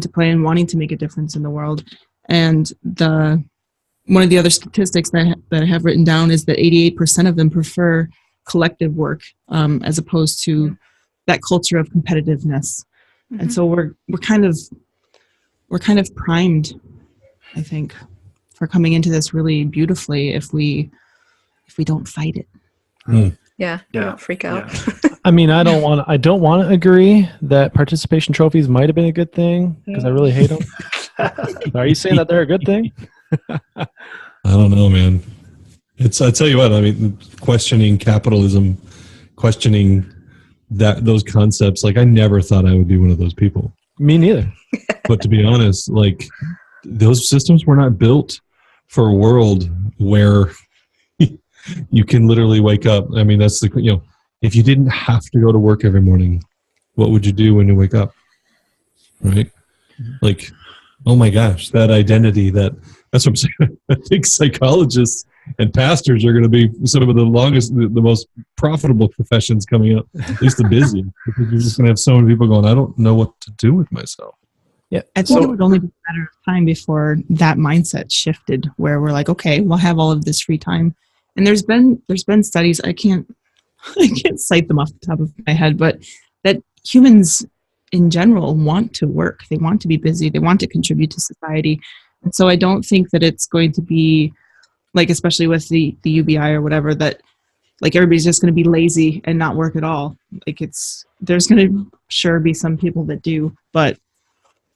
play and wanting to make a difference in the world. And one of the other statistics that I have written down is that 88% of them prefer collective work as opposed to that culture of competitiveness. Mm-hmm. And so we're kind of primed, I think, for coming into this really beautifully if we don't fight it. Yeah. Don't freak out. Yeah. I mean, I don't want to agree that participation trophies might have been a good thing, because I really hate them. Are you saying that they're a good thing? I don't know, man. I tell you what, I mean, questioning capitalism, questioning those concepts, like, I never thought I would be one of those people. Me neither. But to be honest, like, those systems were not built for a world where you can literally wake up. I mean, that's if you didn't have to go to work every morning, what would you do when you wake up? Right? Like, oh my gosh, that identity, that's what I'm saying. I think psychologists and pastors are going to be some of the most profitable professions coming up, at least the busiest, because you're just going to have so many people going, I don't know what to do with myself. Yeah, I think it would only be a matter of time before that mindset shifted, where we're like, okay, we'll have all of this free time. And there's been studies, I can't cite them off the top of my head, but that humans in general want to work. They want to be busy. They want to contribute to society. And so I don't think that it's going to be, like, especially with the UBI or whatever, that, like, everybody's just going to be lazy and not work at all. Like, there's going to sure be some people that do, but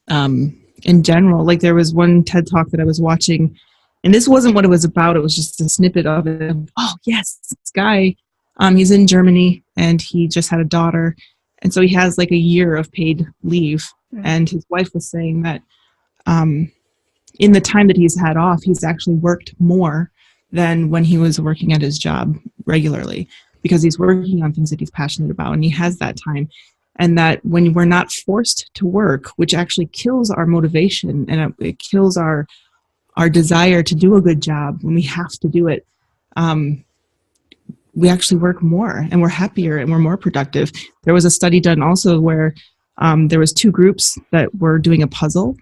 in general, like, there was one TED Talk that I was watching, and this wasn't what it was about. It was just a snippet of it. Oh, yes, this guy, he's in Germany, and he just had a daughter. And so he has like a year of paid leave. Mm-hmm. And his wife was saying that in the time that he's had off, he's actually worked more than when he was working at his job regularly, because he's working on things that he's passionate about, and he has that time. And that when we're not forced to work, which actually kills our motivation and it kills our desire to do a good job when we have to do it, we actually work more and we're happier and we're more productive. There was a study done also where there was two groups that were doing a puzzle,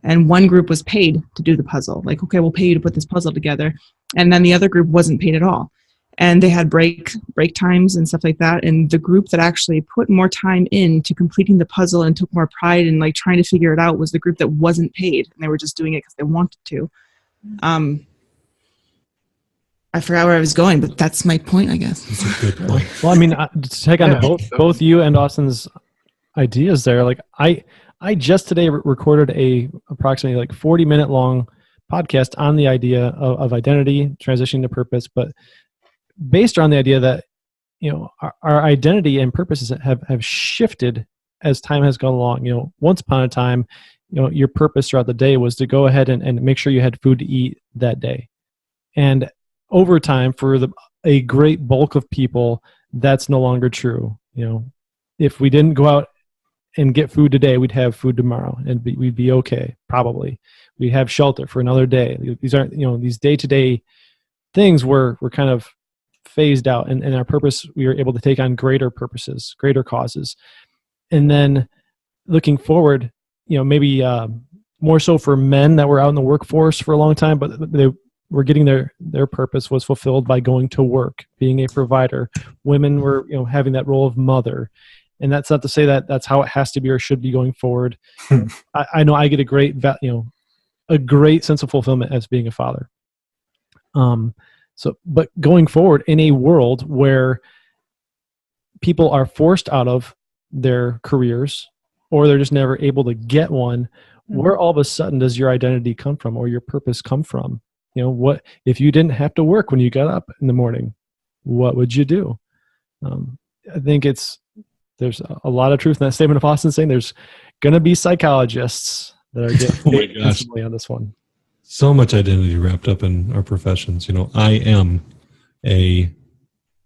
and one group was paid to do the puzzle. Like, okay, we'll pay you to put this puzzle together. And then the other group wasn't paid at all. and they had break times and stuff like that. And the group that actually put more time into completing the puzzle and took more pride in like trying to figure it out was the group that wasn't paid, and they were just doing it because they wanted to. I forgot where I was going, but that's my point, I guess. That's a good point. Well, I mean, to take on both you and Austin's ideas there, like I just today recorded a approximately like 40-minute long podcast on the idea of identity, transitioning to purpose, but based on the idea that, you know, our identity and purposes have shifted as time has gone along. You know, once upon a time, you know, your purpose throughout the day was to go ahead and make sure you had food to eat that day. And over time, for a great bulk of people, that's no longer true. You know, if we didn't go out and get food today, we'd have food tomorrow, and we'd be okay. Probably, we have shelter for another day. These aren't, you know, these day-to-day things were kind of phased out, and our purpose, we were able to take on greater purposes, greater causes. And then looking forward, you know, maybe more so for men that were out in the workforce for a long time, but they were getting their purpose was fulfilled by going to work, being a provider. Women were, you know, having that role of mother. And that's not to say that that's how it has to be or should be going forward. I know I get a great sense of fulfillment as being a father. But going forward in a world where people are forced out of their careers, or they're just never able to get one, where all of a sudden does your identity come from, or your purpose come from? You know, what if you didn't have to work when you got up in the morning? What would you do? I think there's a lot of truth in that statement of Austin saying there's going to be psychologists that are getting on this one. So much identity wrapped up in our professions. You know, I am a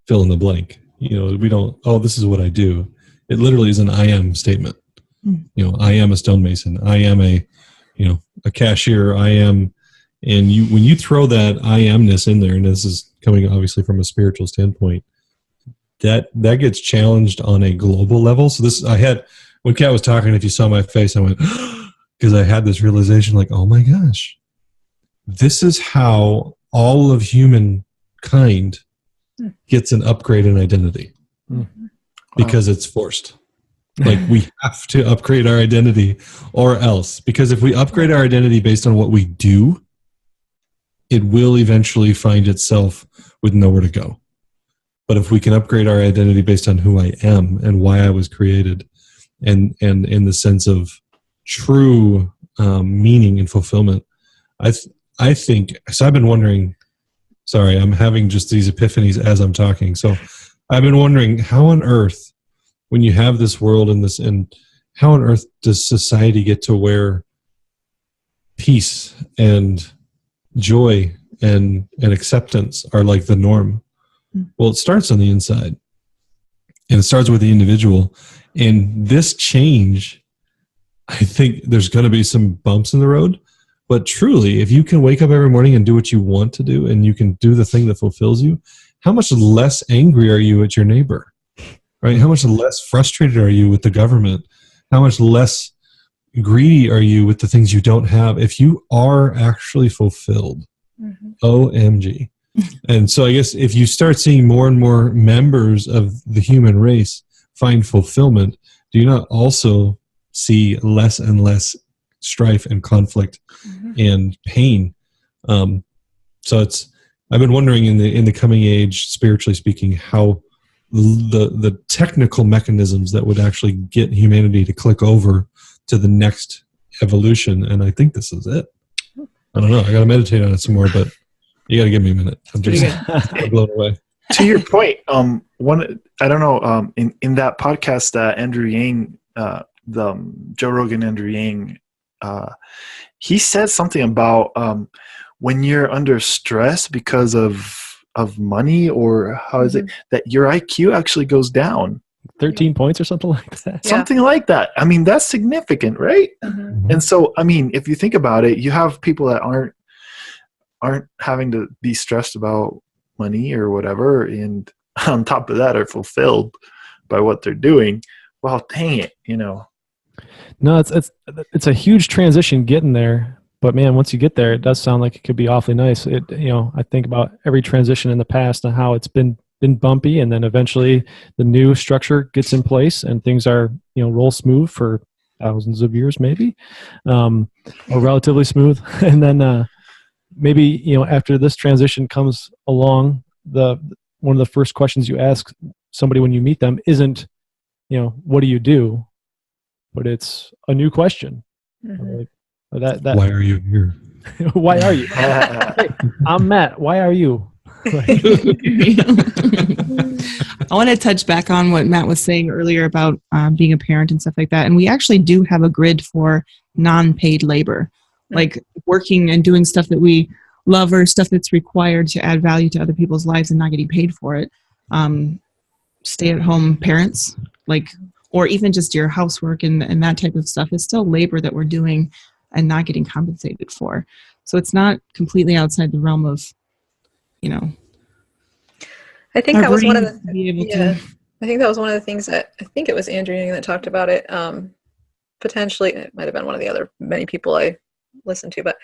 fill in the blank. You know, we don't, this is what I do. It literally is an I am statement. You know, I am a stonemason. I am a cashier. I am, and when you throw that I amness in there, and this is coming obviously from a spiritual standpoint, that gets challenged on a global level. So when Kat was talking, if you saw my face, I went, because I had this realization like, oh my gosh, this is how all of humankind gets an upgrade in identity because it's forced. Like we have to upgrade our identity or else, because if we upgrade our identity based on what we do, it will eventually find itself with nowhere to go. But if we can upgrade our identity based on who I am and why I was created, and in the sense of true meaning and fulfillment, I think, so I've been wondering, sorry, I'm having just these epiphanies as I'm talking. So I've been wondering how on earth, when you have this world and how on earth does society get to where peace and joy and acceptance are like the norm? Well, it starts on the inside, and it starts with the individual. And this change, I think there's going to be some bumps in the road, but truly, if you can wake up every morning and do what you want to do, and you can do the thing that fulfills you, how much less angry are you at your neighbor, right? How much less frustrated are you with the government? How much less greedy are you with the things you don't have if you are actually fulfilled? OMG. And so I guess if you start seeing more and more members of the human race find fulfillment, do you not also see less and less strife and conflict and pain? So I've been wondering in the coming age, spiritually speaking, how the technical mechanisms that would actually get humanity to click over to the next evolution. And I think this is it. I don't know. I got to meditate on it some more, but you got to give me a minute. I'm just blown away. To your point, I don't know, in that podcast that Andrew Yang, the Joe Rogan Andrew Yang, he said something about when you're under stress because of money, or how is it that your IQ actually goes down 13 points or something like that. Something like that. I mean, that's significant, right? And so, I mean, if you think about it, you have people that aren't having to be stressed about money or whatever, and on top of that are fulfilled by what they're doing. Well, dang it, you know. No, it's a huge transition getting there, but man, once you get there, it does sound like it could be awfully nice. I think about every transition in the past and how it's been bumpy, and then eventually the new structure gets in place and things are, roll smooth for thousands of years, maybe, or relatively smooth. And then maybe, after this transition comes along, one of the first questions you ask somebody when you meet them isn't, what do you do? But it's a new question. Mm-hmm. That why are you here? Why are you? Hey, I'm Matt. Why are you? I want to touch back on what Matt was saying earlier about being a parent and stuff like that. And we actually do have a grid for non-paid labor, like working and doing stuff that we love or stuff that's required to add value to other people's lives and not getting paid for it. Stay-at-home parents, or even just your housework and that type of stuff is still labor that we're doing and not getting compensated for. So it's not completely outside the realm of, I think that was one of the I think that was one of the things that I think it was Andrew Yang that talked about it. Potentially, it might have been one of the other many people I listened to, but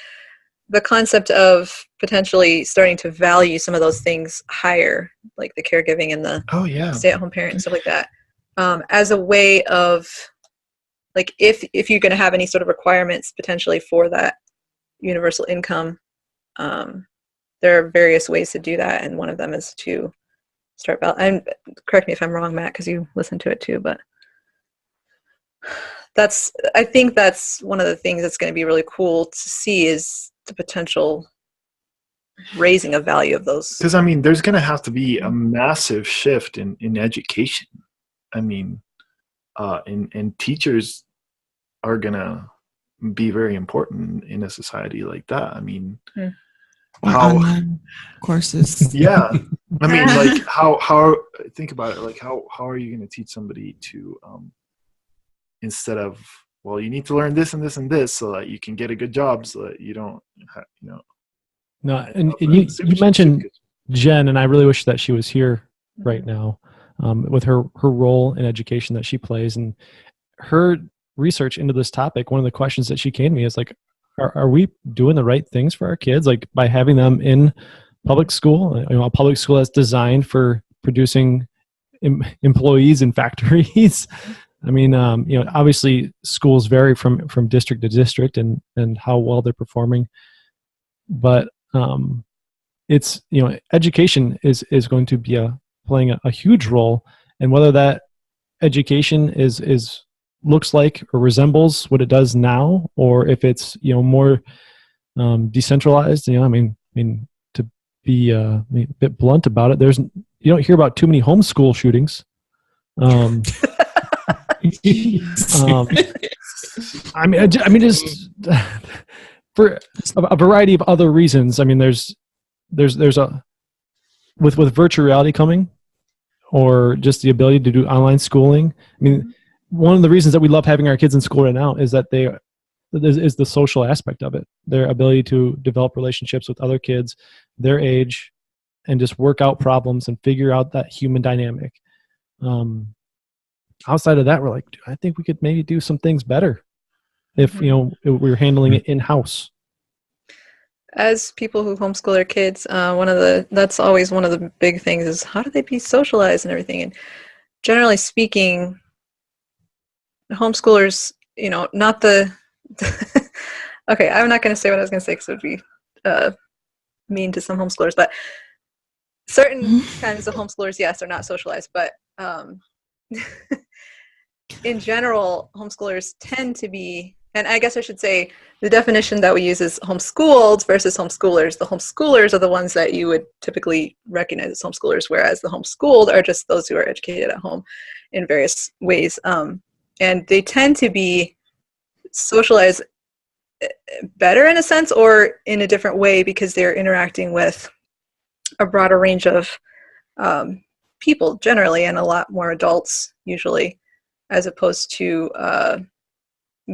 the concept of potentially starting to value some of those things higher, like the caregiving and the stay-at-home parent and stuff like that, as a way of, like, if you're going to have any sort of requirements potentially for that universal income, there are various ways to do that, and one of them is to start and correct me if I'm wrong, Matt, because you listened to it too, but I think that's one of the things that's going to be really cool to see is the potential raising of value of those. Because there's going to have to be a massive shift in education. And teachers are going to be very important in a society like that. How online courses? Yeah, like how think about it. Like how are you going to teach somebody to instead of, well, you need to learn this and this and this so that you can get a good job, so that you don't No, and you mentioned Jen, and I really wish that she was here right now, with her role in education that she plays and her research into this topic. One of the questions that she came to me is like, are we doing the right things for our kids, like by having them in public school? A public school that's designed for producing employees in factories. Obviously schools vary from district to district and how well they're performing, but it's, education is going to be playing a huge role, and whether that education is looks like or resembles what it does now, or if it's more decentralized. To be a bit blunt about it, you don't hear about too many homeschool shootings. Just for a variety of other reasons. There's a with virtual reality coming, or just the ability to do online schooling. One of the reasons that we love having our kids in school right now is that is the social aspect of it. Their ability to develop relationships with other kids their age and just work out problems and figure out that human dynamic. Outside of that, we're like, I think we could maybe do some things better if we were handling it in-house. As people who homeschool their kids, that's always one of the big things is how do they be socialized and everything. And generally speaking, homeschoolers, not the okay, I'm not going to say what I was going to say because it would be mean to some homeschoolers, but certain kinds of homeschoolers, yes, are not socialized, but in general, homeschoolers tend to be, and I guess I should say the definition that we use is homeschooled versus homeschoolers. The homeschoolers are the ones that you would typically recognize as homeschoolers, whereas the homeschooled are just those who are educated at home in various ways. And they tend to be socialized better in a sense, or in a different way, because they're interacting with a broader range of people generally, and a lot more adults usually, as opposed to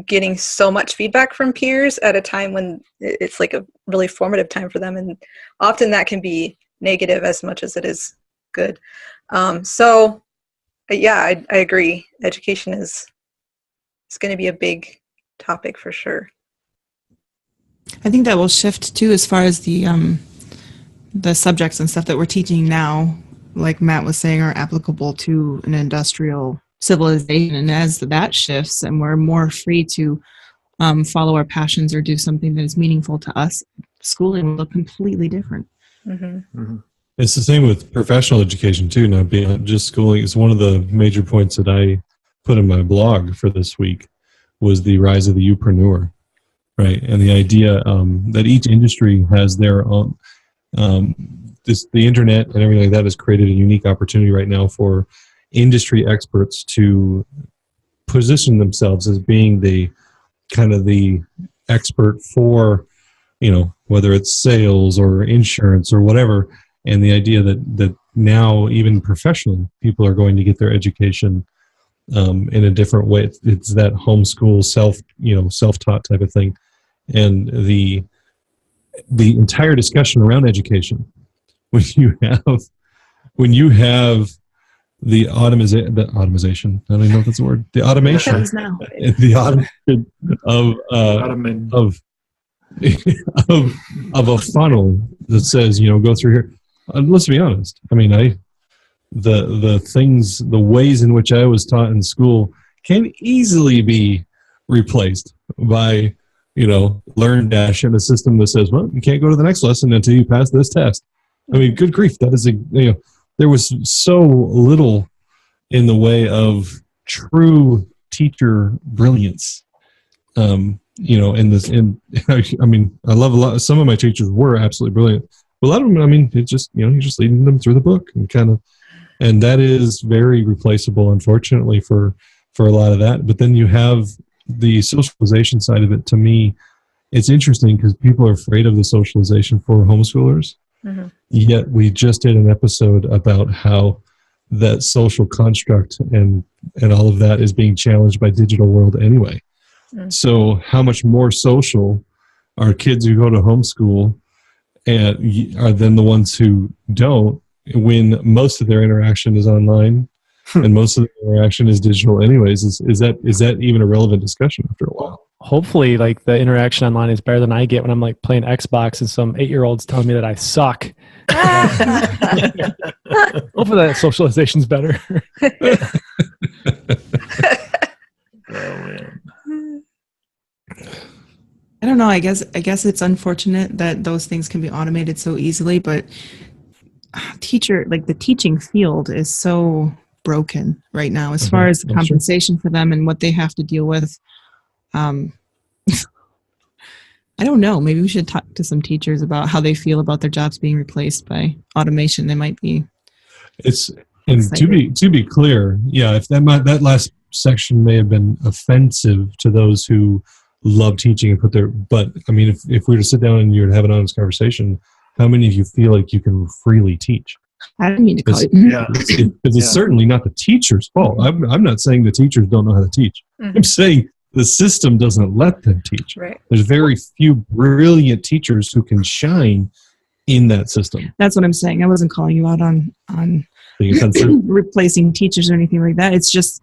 getting so much feedback from peers at a time when it's like a really formative time for them. And often that can be negative as much as it is good. So yeah, I agree. Education is going to be a big topic for sure. I think that will shift too, as far as the subjects and stuff that we're teaching now, like Matt was saying, are applicable to an industrial civilization. And as that shifts and we're more free to follow our passions or do something that is meaningful to us, schooling will look completely different. It's the same with professional education too, not beyond just schooling. It's one of the major points that I put in my blog for this week was the rise of the youpreneur, right? And the idea that each industry has their own, the internet and everything like that has created a unique opportunity right now for industry experts to position themselves as being the kind of the expert for, whether it's sales or insurance or whatever. And the idea that now even professionally people are going to get their education in a different way. It's that homeschool self-taught type of thing. And the entire discussion around education, when you have the automation, I don't even know if that's a word, the automation, the automation of a funnel that says, go through here. Let's be honest. I mean, the ways in which I was taught in school can easily be replaced by, LearnDash and a system that says, well, you can't go to the next lesson until you pass this test. I mean, good grief. That is there was so little in the way of true teacher brilliance. I love a lot. Some of my teachers were absolutely brilliant. But a lot of them, it's just, you're just leading them through the book and that is very replaceable, unfortunately, for a lot of that. But then you have the socialization side of it. To me, it's interesting because people are afraid of the socialization for homeschoolers. Mm-hmm. Yet we just did an episode about how that social construct and all of that is being challenged by digital world anyway. Mm-hmm. So how much more social are kids who go to homeschool and are then the ones who don't, when most of their interaction is online and most of the interaction is digital anyways? Is that even a relevant discussion after a while? Hopefully, like, the interaction online is better than I get when I'm like playing Xbox and some 8-year-old's telling me that I suck. Hopefully that socialization's better. I don't know. I guess it's unfortunate that those things can be automated so easily, but the teaching field is so broken right now as far as the compensation for them and what they have to deal with. I don't know. Maybe we should talk to some teachers about how they feel about their jobs being replaced by automation. They might be. To be clear, yeah, if that last section may have been offensive to those who love teaching and but I mean, if we were to sit down and you were to have an honest conversation, how many of you feel like you can freely teach? I didn't mean to call it. Yeah. It's certainly not the teacher's fault. I'm not saying the teachers don't know how to teach. Mm-hmm. I'm saying the system doesn't let them teach. Right. There's very few brilliant teachers who can shine in that system. That's what I'm saying. I wasn't calling you out on replacing teachers or anything like that. It's just,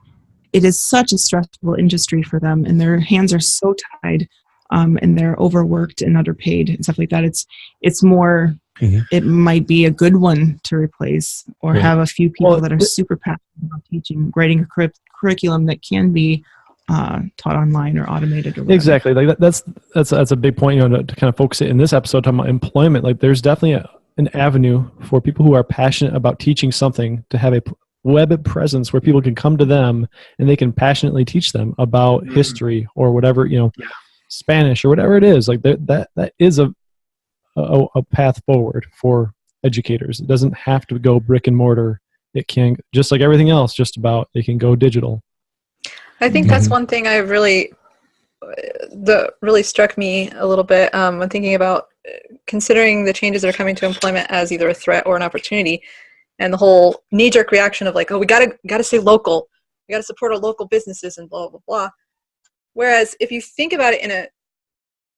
it is such a stressful industry for them, and their hands are so tied, and they're overworked and underpaid and stuff like that. It's more, it might be a good one to replace or have a few people that are super passionate about teaching, writing a curriculum that can be taught online or automated or whatever. Exactly. Like that's a big point, to kind of focus it in this episode, talking about employment. Like, there's definitely an avenue for people who are passionate about teaching something to have a web presence where people can come to them and they can passionately teach them about history or whatever, Spanish or whatever it is. Like, that is a path forward for educators. It doesn't have to go brick and mortar. It can, just like everything else, it can go digital. I think that's one thing that really struck me a little bit when thinking about considering the changes that are coming to employment as either a threat or an opportunity, and the whole knee-jerk reaction of like, oh, we gotta stay local, we gotta support our local businesses and blah blah blah. Whereas if you think about it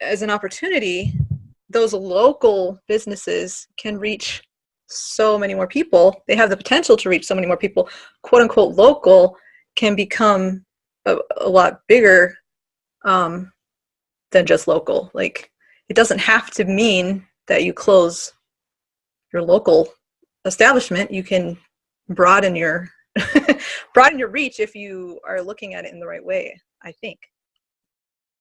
as an opportunity, those local businesses can reach so many more people. They have the potential to reach so many more people. "Quote unquote" local can become a lot bigger than just local. Like, it doesn't have to mean that you close your local establishment. You can broaden your reach if you are looking at it in the right way, I think.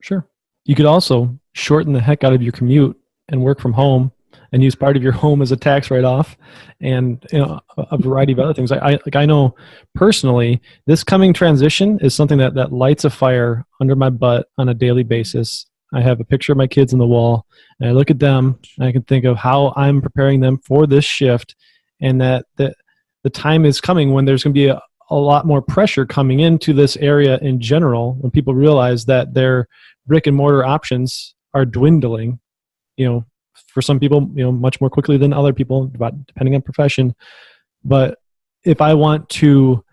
Sure. You could also shorten the heck out of your commute and work from home and use part of your home as a tax write-off, and a variety of other things. I know personally, this coming transition is something that lights a fire under my butt on a daily basis. I have a picture of my kids on the wall, and I look at them, and I can think of how I'm preparing them for this shift, and that the time is coming when there's going to be a lot more pressure coming into this area in general, when people realize that their brick and mortar options are dwindling, for some people, much more quickly than other people, depending on profession. But if I want to,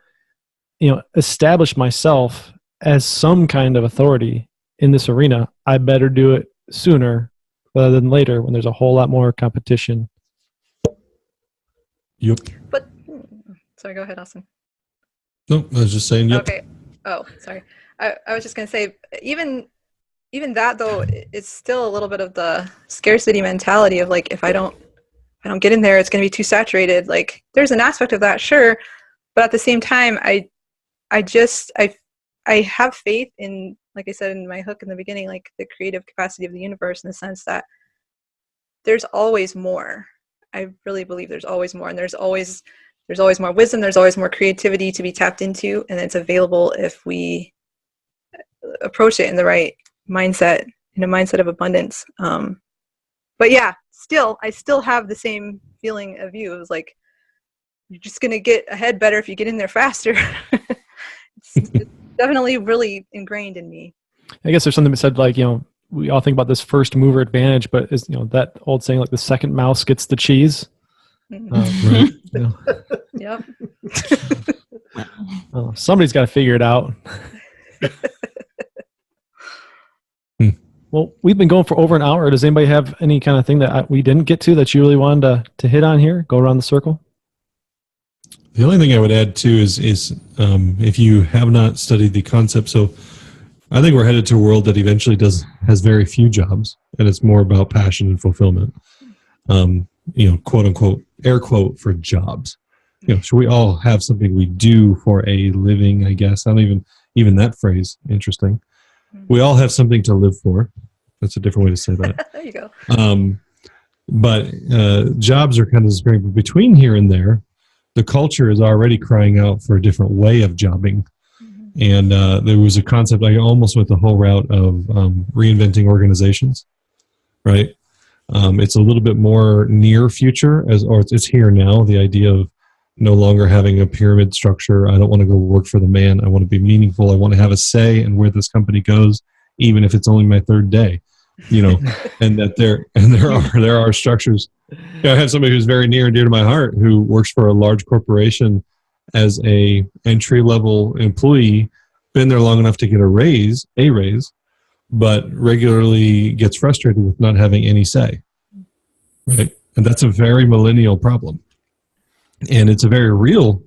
establish myself as some kind of authority in this arena, I better do it sooner rather than later, when there's a whole lot more competition. Yep. But sorry, go ahead, Austin. No, I was just saying. Yep. Okay. Oh, sorry. I was just going to say, even that though, it's still a little bit of the scarcity mentality of like, if I don't get in there, it's going to be too saturated. Like, there's an aspect of that, sure, but at the same time, I have faith in, like I said in my hook in the beginning, like the creative capacity of the universe, in the sense that there's always more. I really believe there's always more, and there's always more wisdom. There's always more creativity to be tapped into, and it's available if we approach it in the right mindset, in a mindset of abundance. But yeah, I still have the same feeling of you. It was like, you're just going to get ahead better if you get in there faster. it's definitely really ingrained in me. I guess there's something that said, like, we all think about this first mover advantage, but is, that old saying, like, the second mouse gets the cheese. Right. Yep. Well, somebody's got to figure it out. Well, we've been going for over an hour. Does anybody have any kind of thing that we didn't get to that you really wanted to hit on here? Go around the circle. The only thing I would add too is if you have not studied the concept, so I think we're headed to a world that eventually has very few jobs, and it's more about passion and fulfillment. Quote unquote, air quote, for jobs. So we all have something we do for a living, I guess. I don't even that phrase, interesting. We all have something to live for. That's a different way to say that. There you go. But jobs are kind of disappearing. But between here and there, the culture is already crying out for a different way of jobbing. Mm-hmm. And there was a concept, I almost went the whole route of reinventing organizations, right? It's a little bit more near future, or it's here now, the idea of no longer having a pyramid structure. I don't want to go work for the man. I want to be meaningful. I want to have a say in where this company goes, even if it's only my third day, and that there are structures. I have somebody who's very near and dear to my heart who works for a large corporation as a entry-level employee, been there long enough to get a raise, but regularly gets frustrated with not having any say, right? And that's a very millennial problem. And it's a very real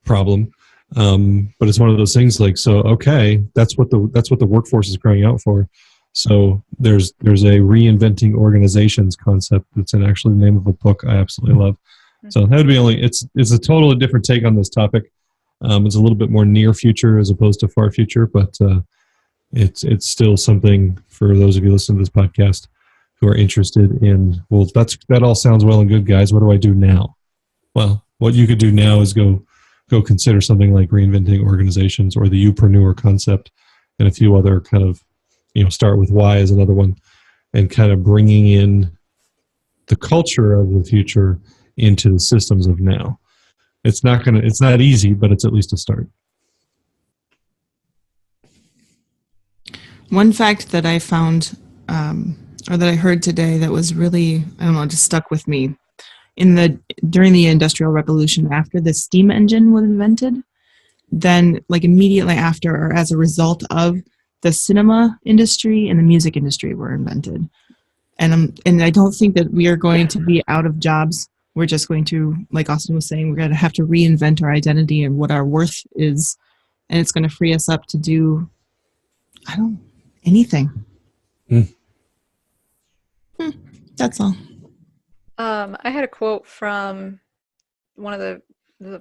problem, but it's one of those things like, so okay, that's what the workforce is crying out for. So there's a reinventing organizations concept that's actually the name of a book I absolutely love. So that would be it's a totally different take on this topic. It's a little bit more near future as opposed to far future, but it's still something for those of you listening to this podcast who are interested in. Well, that all sounds well and good, guys. What do I do now? Well, what you could do now is go consider something like reinventing organizations or the Upreneur concept, and a few other kind of, start with why is another one, and kind of bringing in the culture of the future into the systems of now. It's not easy, but it's at least a start. One fact that I found, or that I heard today that was really, just stuck with me. During the Industrial Revolution, after the steam engine was invented, then like immediately after, or as a result of, the cinema industry and the music industry were invented. And I don't think that we are going to be out of jobs. We're just going to, like Austin was saying, we're going to have to reinvent our identity and what our worth is. And it's going to free us up to do, anything. That's all. I had a quote from one of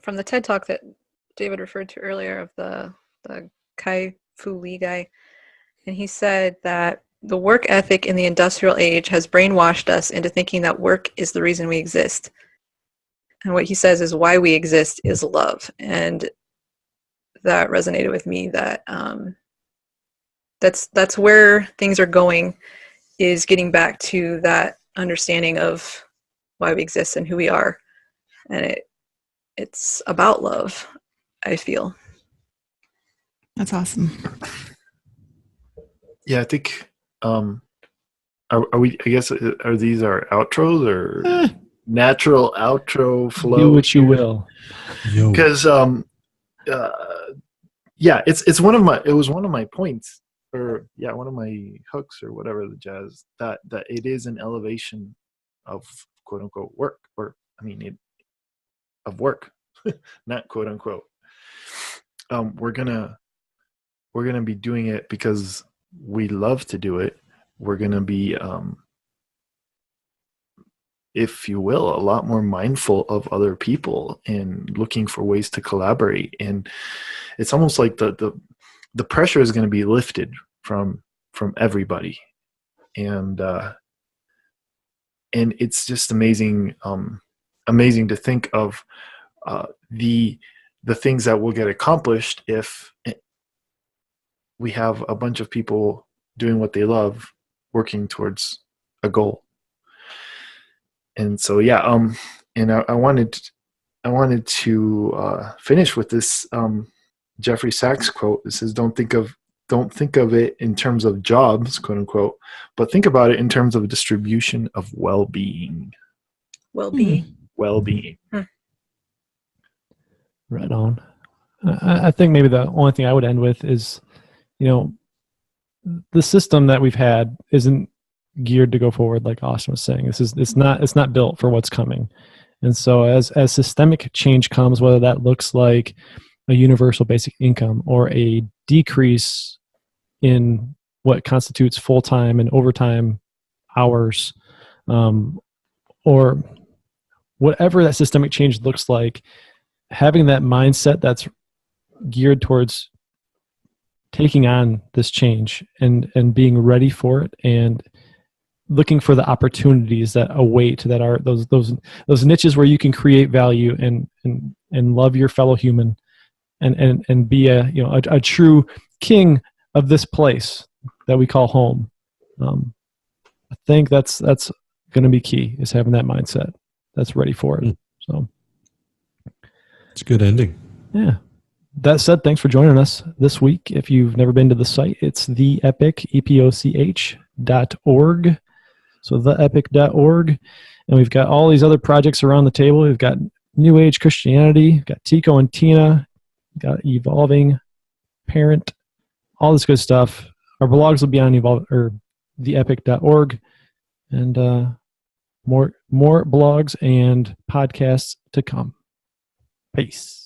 from the TED Talk that David referred to earlier of the Kai Fu Lee guy, and he said that the work ethic in the industrial age has brainwashed us into thinking that work is the reason we exist. And what he says is why we exist is love. And that resonated with me, that that's where things are going, is getting back to that understanding of why we exist and who we are. And it's about love, I feel. That's awesome. Yeah, I think are we, I guess, are these our outros or natural outro flow? Do what you will. Because yeah, it was one of my points, or one of my hooks or whatever, the jazz, that it is an elevation of quote unquote work, or of work, not quote unquote. We're gonna be doing it because we love to do it. We're gonna be, if you will, a lot more mindful of other people and looking for ways to collaborate. And it's almost like the pressure is going to be lifted from everybody. And it's just amazing to think of the things that will get accomplished if we have a bunch of people doing what they love, working towards a goal. And so, and I wanted to finish with this Jeffrey Sachs quote. It says, "Don't think of it in terms of jobs, quote unquote, but think about it in terms of a distribution of well-being." Well-being. Well-being. Right on. I think maybe the only thing I would end with is, the system that we've had isn't geared to go forward, like Austin was saying. It's not built for what's coming. And so as systemic change comes, whether that looks like a universal basic income or a decrease in what constitutes full-time and overtime hours, or whatever that systemic change looks like, having that mindset that's geared towards taking on this change and being ready for it, and looking for the opportunities that await, that are those niches where you can create value and love your fellow human and be a true king of this place that we call home. I think that's going to be key, is having that mindset that's ready for it. So it's a good ending. Yeah. That said, thanks for joining us this week. If you've never been to the site, it's the Epoch, epoch.org. So theepoch.org. And we've got all these other projects around the table. We've got New Age Christianity, we've got Tico and Tina, we've got Evolving Parent, all this good stuff. Our blogs will be on theepoch.org, and more blogs and podcasts to come. Peace.